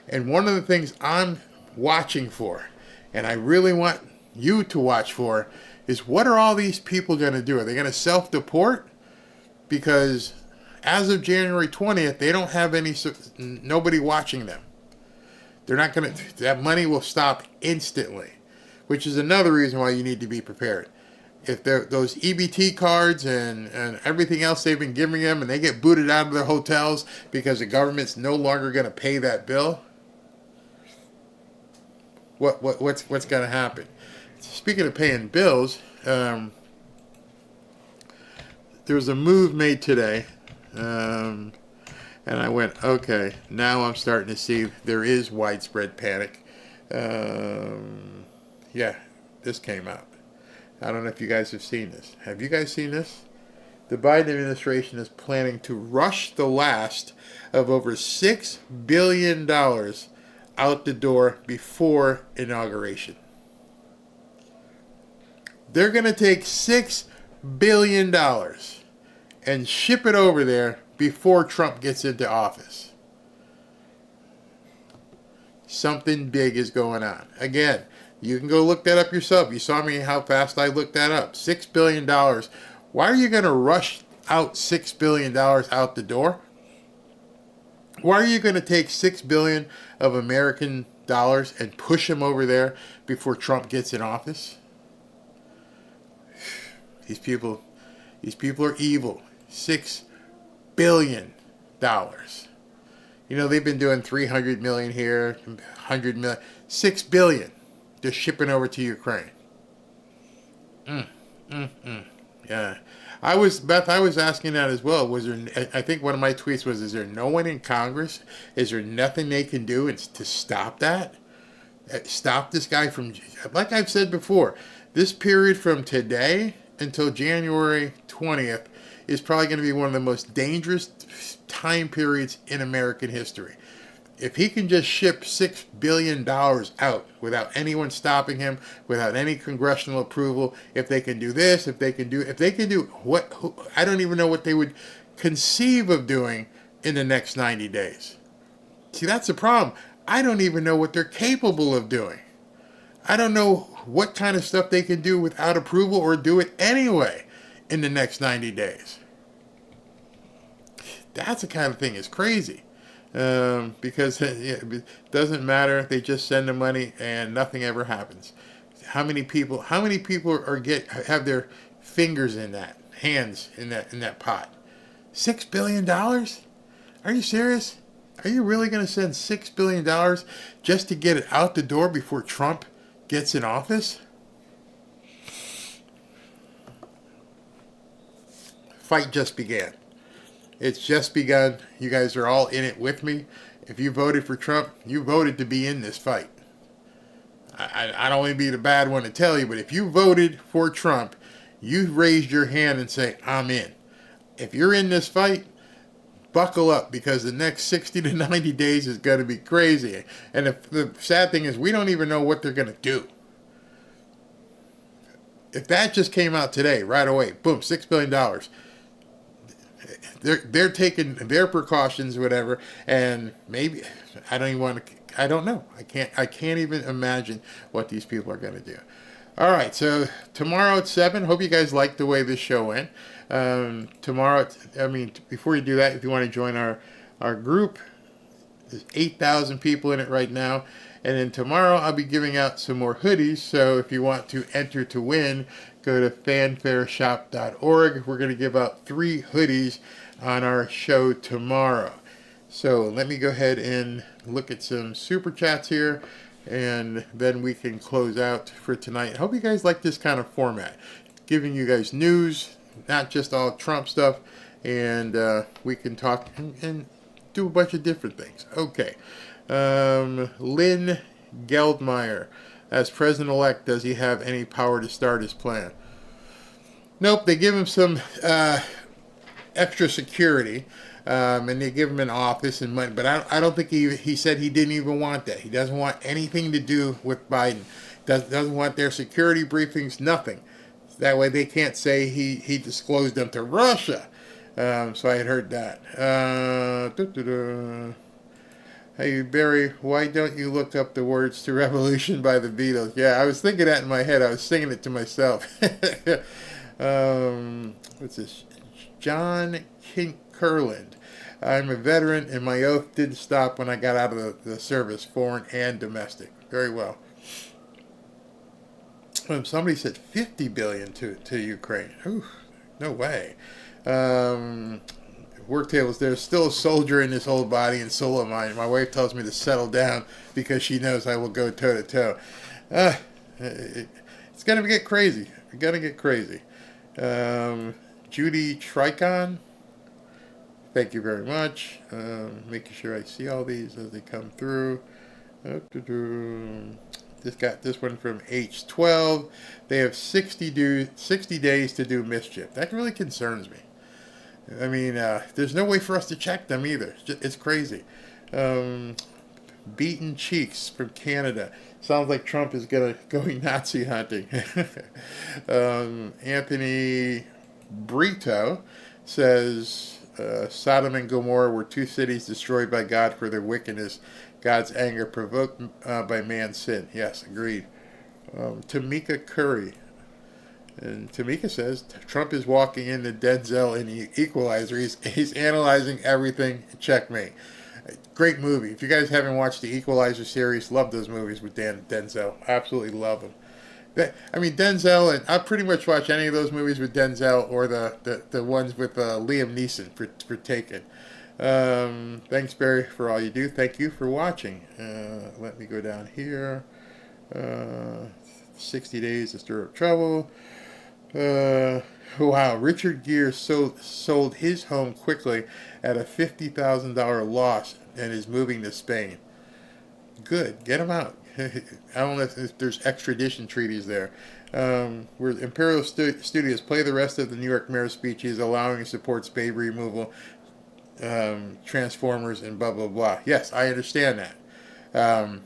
And one of the things I'm watching for, and I really want you to watch for, is what are all these people going to do? Are they going to self-deport? Because as of January 20th, they don't have nobody watching them. They're not going to, that money will stop instantly, which is another reason why you need to be prepared. If those EBT cards and everything else they've been giving them, and they get booted out of their hotels because the government's no longer going to pay that bill, what's going to happen? Speaking of paying bills, there was a move made today, and I went, okay, now I'm starting to see there is widespread panic. Yeah, this came out. I don't know if you guys have seen this. Have you guys seen this? The Biden administration is planning to rush the last of over $6 billion out the door before inauguration. They're going to take $6 billion and ship it over there before Trump gets into office. Something big is going on. Again, you can go look that up yourself. You saw me how fast I looked that up. $6 billion. Why are you going to rush out $6 billion out the door? Why are you going to take $6 billion of American dollars and push them over there before Trump gets in office? These people are evil. $6 billion. You know, they've been doing 300 million here, 100 million, $6 billion just shipping over to Ukraine. Yeah. Beth, I was asking that as well. Was there, I think one of my tweets was, is there no one in Congress? Is there nothing they can do to stop that? Stop this guy from, like I've said before, this period from today until January 20th is probably going to be one of the most dangerous time periods in American history. If he can just ship $6 billion out without anyone stopping him, without any congressional approval, if they can do this, if they can do what, I don't even know what they would conceive of doing in the next 90 days. See, that's the problem. I don't even know what they're capable of doing. I don't know what kind of stuff they can do without approval or do it anyway in the next 90 days. That's the kind of thing is crazy. Because it doesn't matter. They just send the money and nothing ever happens. How many people have their fingers in that, hands in that pot? $6 billion? Are you serious? Are you really going to send $6 billion just to get it out the door before Trump gets in office? Fight just began. It's just begun. You guys are all in it with me. If you voted for Trump, you voted to be in this fight. I don't want to be the bad one to tell you, but if you voted for Trump, you raised your hand and say, I'm in. If you're in this fight, buckle up, because the next 60 to 90 days is going to be crazy. And the sad thing is, we don't even know what they're going to do. If that just came out today, right away, boom, $6 billion. They're taking their precautions, whatever, and maybe I don't know. I can't even imagine what these people are going to do. All right, so tomorrow at 7. Hope you guys like the way this show went. Tomorrow, before you do that, if you want to join our group, There's 8,000 people in it right now. And then tomorrow I'll be giving out some more hoodies. So if you want to enter to win, go to fanfareshop.org. We're going to give out 3 hoodies on our show tomorrow. So let me go ahead and look at some super chats here, and then we can close out for tonight. I hope you guys like this kind of format, giving you guys news, not just all Trump stuff, and we can talk and do a bunch of different things. Okay. Lynn Geldmeyer, as president-elect, does he have any power to start his plan? Nope, they give him some extra security, and they give him an office and money, but I don't think he said he didn't even want that. He doesn't want anything to do with Biden. Doesn't want their security briefings, nothing. That way they can't say he disclosed them to Russia. So I had heard that. Hey, Barry, why don't you look up the words to Revolution by the Beatles? Yeah, I was thinking that in my head. I was singing it to myself. What's this? John Curland. I'm a veteran, and my oath didn't stop when I got out of the service, foreign and domestic. Very well. Somebody said $50 billion to Ukraine. Ooh, no way. Work tables, there's still a soldier in this whole body and soul of mine. My wife tells me to settle down because she knows I will go toe to toe. It's going to get crazy. It's going to get crazy. Judy Tricon, thank you very much. Making sure I see all these as they come through. Just got this one from H12. They have 60 days to do mischief. That really concerns me. I mean, there's no way for us to check them either. It's crazy. Beaten Cheeks from Canada. Sounds like Trump is going Nazi hunting. Anthony Brito says Sodom and Gomorrah were 2 cities destroyed by God for their wickedness. God's anger provoked by man's sin. Yes, agreed. Tamika Curry. And Tamika says Trump is walking into Denzel in the Equalizer. He's analyzing everything. Checkmate. Great movie. If you guys haven't watched the Equalizer series, love those movies with Denzel. Absolutely love them. I mean, Denzel, and I pretty much watch any of those movies with Denzel or the ones with Liam Neeson for Taken. Thanks, Barry, for all you do. Thank you for watching. Let me go down here. 60 days to stir up trouble. Wow, Richard Gere sold his home quickly at a $50,000 loss and is moving to Spain. Good, get him out. I don't know if there's extradition treaties there. Where Imperial Studios play the rest of the New York mayor's speech. He's allowing and supports baby removal, Transformers, and blah, blah, blah. Yes, I understand that.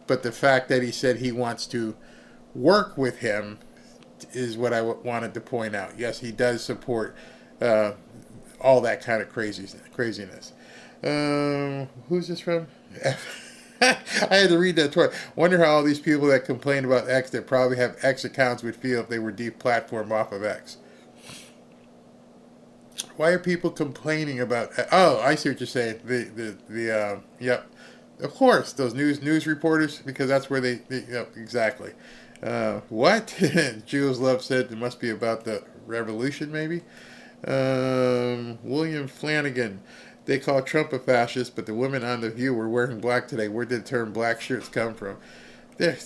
But the fact that he said he wants to work with him is what I wanted to point out. Yes, he does support all that kind of craziness. Who's this from? I had to read that twice. Wonder how all these people that complain about X that probably have X accounts would feel if they were deplatformed off of X. Why are people complaining about? Oh, I see what you're saying. Yep. Of course, those news reporters, because that's where they yep, exactly. What? Jules Love said it must be about the revolution, maybe. William Flanagan. They call Trump a fascist, but the women on The View were wearing black today. Where did the term black shirts come from? They're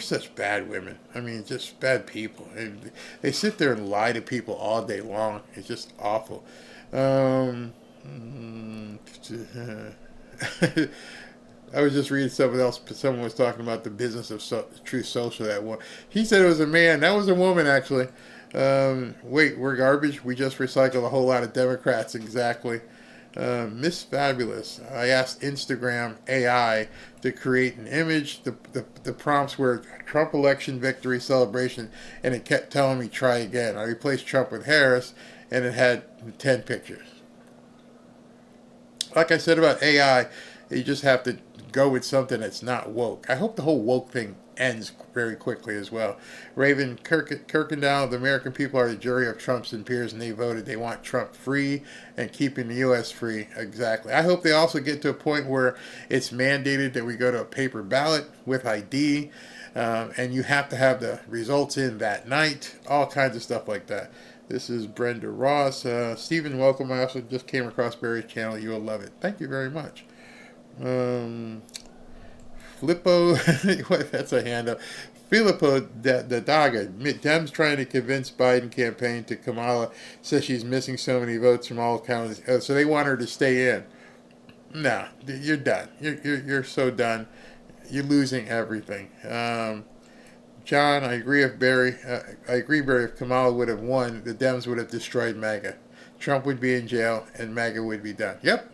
such bad women. I mean, just bad people. And they sit there and lie to people all day long. It's just awful. I was just reading something else. Someone was talking about the business of Truth Social. That one. He said it was a man. That was a woman, actually. Wait, we're garbage? We just recycled a whole lot of Democrats. Exactly. Miss Fabulous. I asked Instagram AI to create an image. The prompts were Trump election victory celebration, and it kept telling me try again. I replaced Trump with Harris, and it had 10 pictures. Like I said about AI, You just have to go with something that's not woke. I hope the whole woke thing ends very quickly as well. Raven Kirkendall, the American people are the jury of Trump's and peers, and they voted. They want Trump free and keeping the U.S. free. Exactly. I hope they also get to a point where it's mandated that we go to a paper ballot with ID, and you have to have the results in that night, all kinds of stuff like that. This is Brenda Ross. Stephen, welcome. I also just came across Barry's channel. You will love it. Thank you very much. Filippo, that's a hand up. Filippo the Daga, Dems trying to convince Biden campaign to Kamala, says she's missing so many votes from all counties. So they want her to stay in. No, you're done. You're so done. You're losing everything. John, I agree. If Barry, if Kamala would have won, the Dems would have destroyed MAGA. Trump would be in jail, and MAGA would be done. Yep.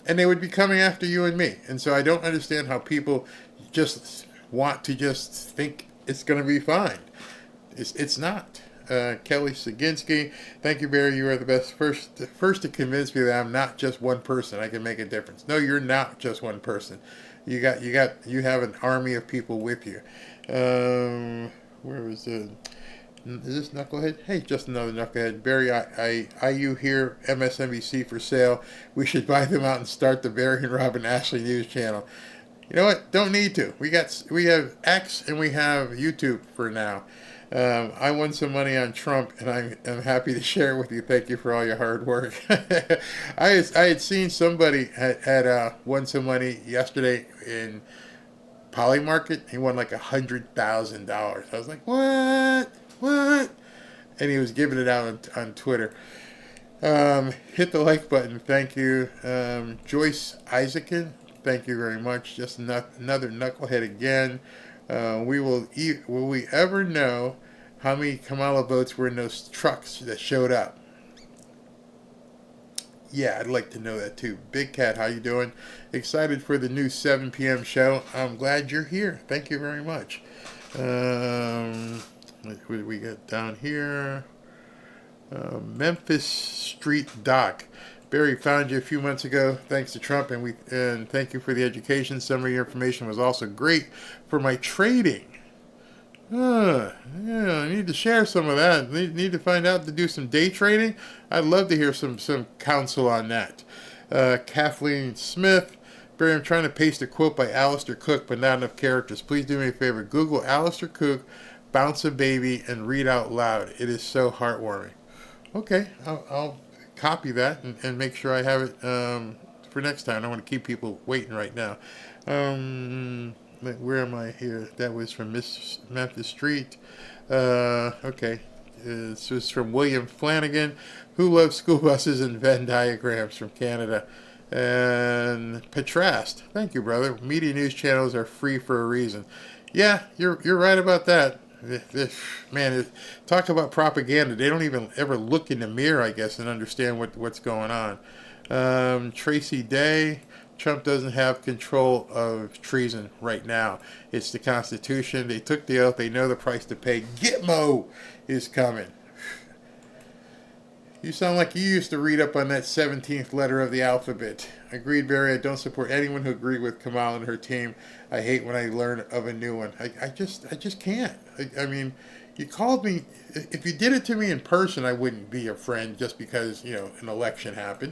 And they would be coming after you and me. And so I don't understand how people just want to just think it's going to be fine. It's not. Kelly Saginski, thank you, Barry. You are the best. First to convince me that I'm not just one person. I can make a difference. No, you're not just one person. You have an army of people with you. Where was the? Is this Knucklehead? Hey, just another Knucklehead. Barry, IU here, MSNBC for sale. We should buy them out and start the Barry and Robin Ashley News channel. You know what? Don't need to. We have X and we have YouTube for now. I won some money on Trump, and I'm happy to share it with you. Thank you for all your hard work. I had seen somebody had won some money yesterday in Polymarket. He won like $100,000. I was like, what? And he was giving it out on Twitter. Hit the like button. Thank you. Joyce Isaacson, thank you very much. Just another knucklehead again. Will we ever know how many Kamala votes were in those trucks that showed up? Yeah, I'd like to know that too. Big Cat, how you doing? Excited for the new 7 p.m. show. I'm glad you're here. Thank you very much. What did we get down here? Memphis Street Doc. Barry, found you a few months ago thanks to Trump, and thank you for the education. Some of your information was also great for my trading. Yeah, I need to share some of that. Need to find out to do some day trading. I'd love to hear some counsel on that. Kathleen Smith. Barry, I'm trying to paste a quote by Alistair Cook, but not enough characters. Please do me a favor. Google Alistair Cook, bounce a baby, and read out loud. It is so heartwarming. Okay, I'll copy that and make sure I have it for next time. I don't want to keep people waiting right now. Where am I here? That was from Miss Memphis Street. Okay. This was from William Flanagan, who loves school buses and Venn diagrams, from Canada. And Petrast, thank you, brother. Media news channels are free for a reason. Yeah, you're right about that. Man, talk about propaganda. They don't even ever look in the mirror, I guess, and understand what's going on. Tracy Day, Trump doesn't have control of treason right now. It's the Constitution. They took the oath. They know the price to pay. Gitmo is coming. You sound like you used to read up on that 17th letter of the alphabet. Agreed, Barry. I don't support anyone who agreed with Kamala and her team. I hate when I learn of a new one. I just can't. I mean, you called me. If you did it to me in person, I wouldn't be your friend just because, an election happened.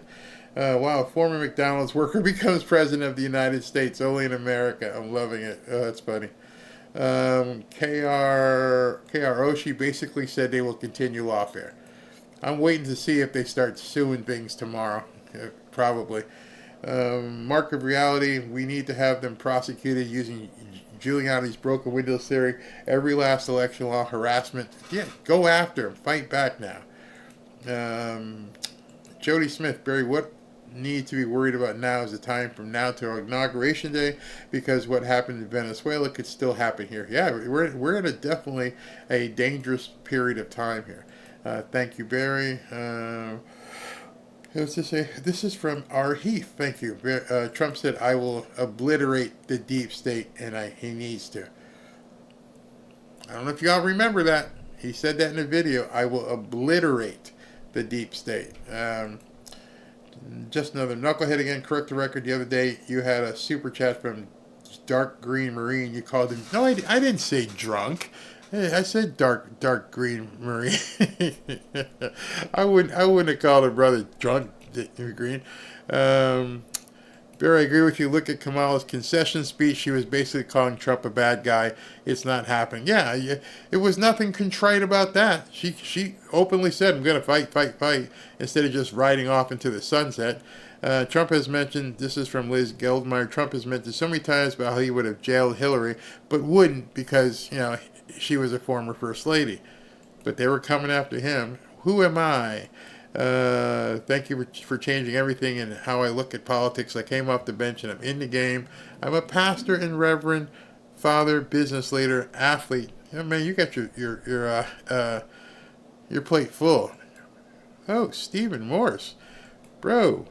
Wow, a former McDonald's worker becomes president of the United States, only in America. I'm loving it. Oh, that's funny. KR Oshie basically said they will continue lawfare. I'm waiting to see if they start suing things tomorrow. Probably. Mark of reality, we need to have them prosecuted using Giuliani's broken windows theory. Every last election law, harassment. Yeah, go after him. Fight back now. Jody Smith, Barry, what need to be worried about now is the time from now to our inauguration day, because what happened in Venezuela could still happen here. Yeah, we're in definitely a dangerous period of time here. Thank you, Barry. What's this say? This is from R. Heath. Thank you. Trump said, I will obliterate the deep state, and he needs to. I don't know if y'all remember that. He said that in a video. I will obliterate the deep state. Just another knucklehead again. Correct the record. The other day, you had a super chat from Dark Green Marine. You called him. No, I didn't say drunk. I said dark green Marine. I wouldn't have called a brother drunk green. Barry, I agree with you. Look at Kamala's concession speech. She was basically calling Trump a bad guy. It's not happening. Yeah, it was nothing contrite about that. She openly said, I'm going to fight, instead of just riding off into the sunset. Trump has mentioned, this is from Liz Geldmeyer, Trump has mentioned so many times about how he would have jailed Hillary, but wouldn't because, she was a former first lady. But they were coming after him. Who am I? Thank you for changing everything and how I look at politics. I came off the bench and I'm in the game. I'm a pastor and reverend, father, business leader, athlete. Man, you got your plate full. Oh, Stephen Morse, bro.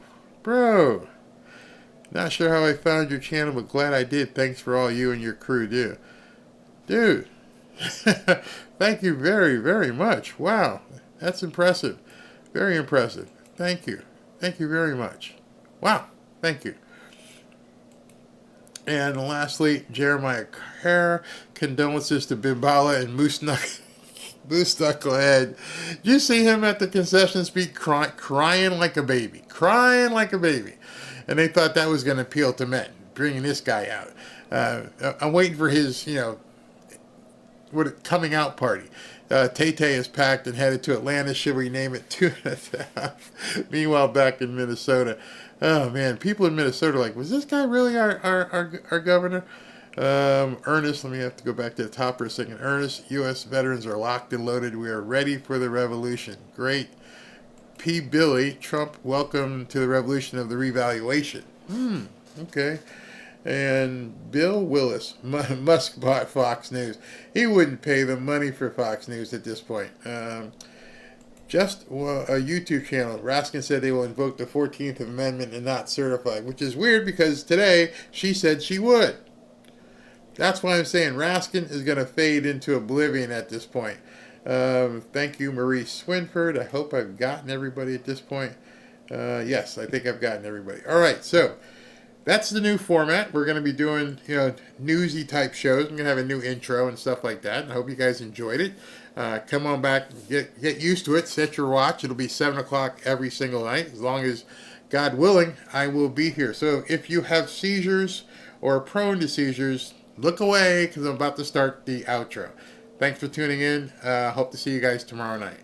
Not sure how I found your channel, but glad I did. Thanks for all you and your crew do, dude. Thank you very, very much. Wow, that's impressive. Very impressive. Thank you. Thank you very much. Wow. Thank you. And lastly, Jeremiah Kerr, condolences to Bimbala and Moose Knucklehead. Did you see him at the concession speech crying like a baby? Crying like a baby. And they thought that was going to appeal to men, bringing this guy out. I'm waiting for his, coming out party. Tay-Tay is packed and headed to Atlanta. Should we name it 2.5? Meanwhile, back in Minnesota. Oh, man. People in Minnesota are like, was this guy really our governor? Ernest, let me have to go back to the top for a second. Ernest, U.S. veterans are locked and loaded. We are ready for the revolution. Great. P. Billy, Trump, welcome to the revolution of the revaluation. Okay. And Bill Willis, Musk bought Fox News. He wouldn't pay the money for Fox News at this point. Just a YouTube channel. Raskin said they will invoke the 14th Amendment and not certify, which is weird because today she said she would. That's why I'm saying Raskin is going to fade into oblivion at this point. Thank you, Marie Swinford. I hope I've gotten everybody at this point. Yes, I think I've gotten everybody. All right, so that's the new format. We're going to be doing, newsy type shows. I'm going to have a new intro and stuff like that. And I hope you guys enjoyed it. Come on back, get used to it. Set your watch. It'll be 7 o'clock every single night. As long as, God willing, I will be here. So if you have seizures or are prone to seizures, look away because I'm about to start the outro. Thanks for tuning in. Hope to see you guys tomorrow night.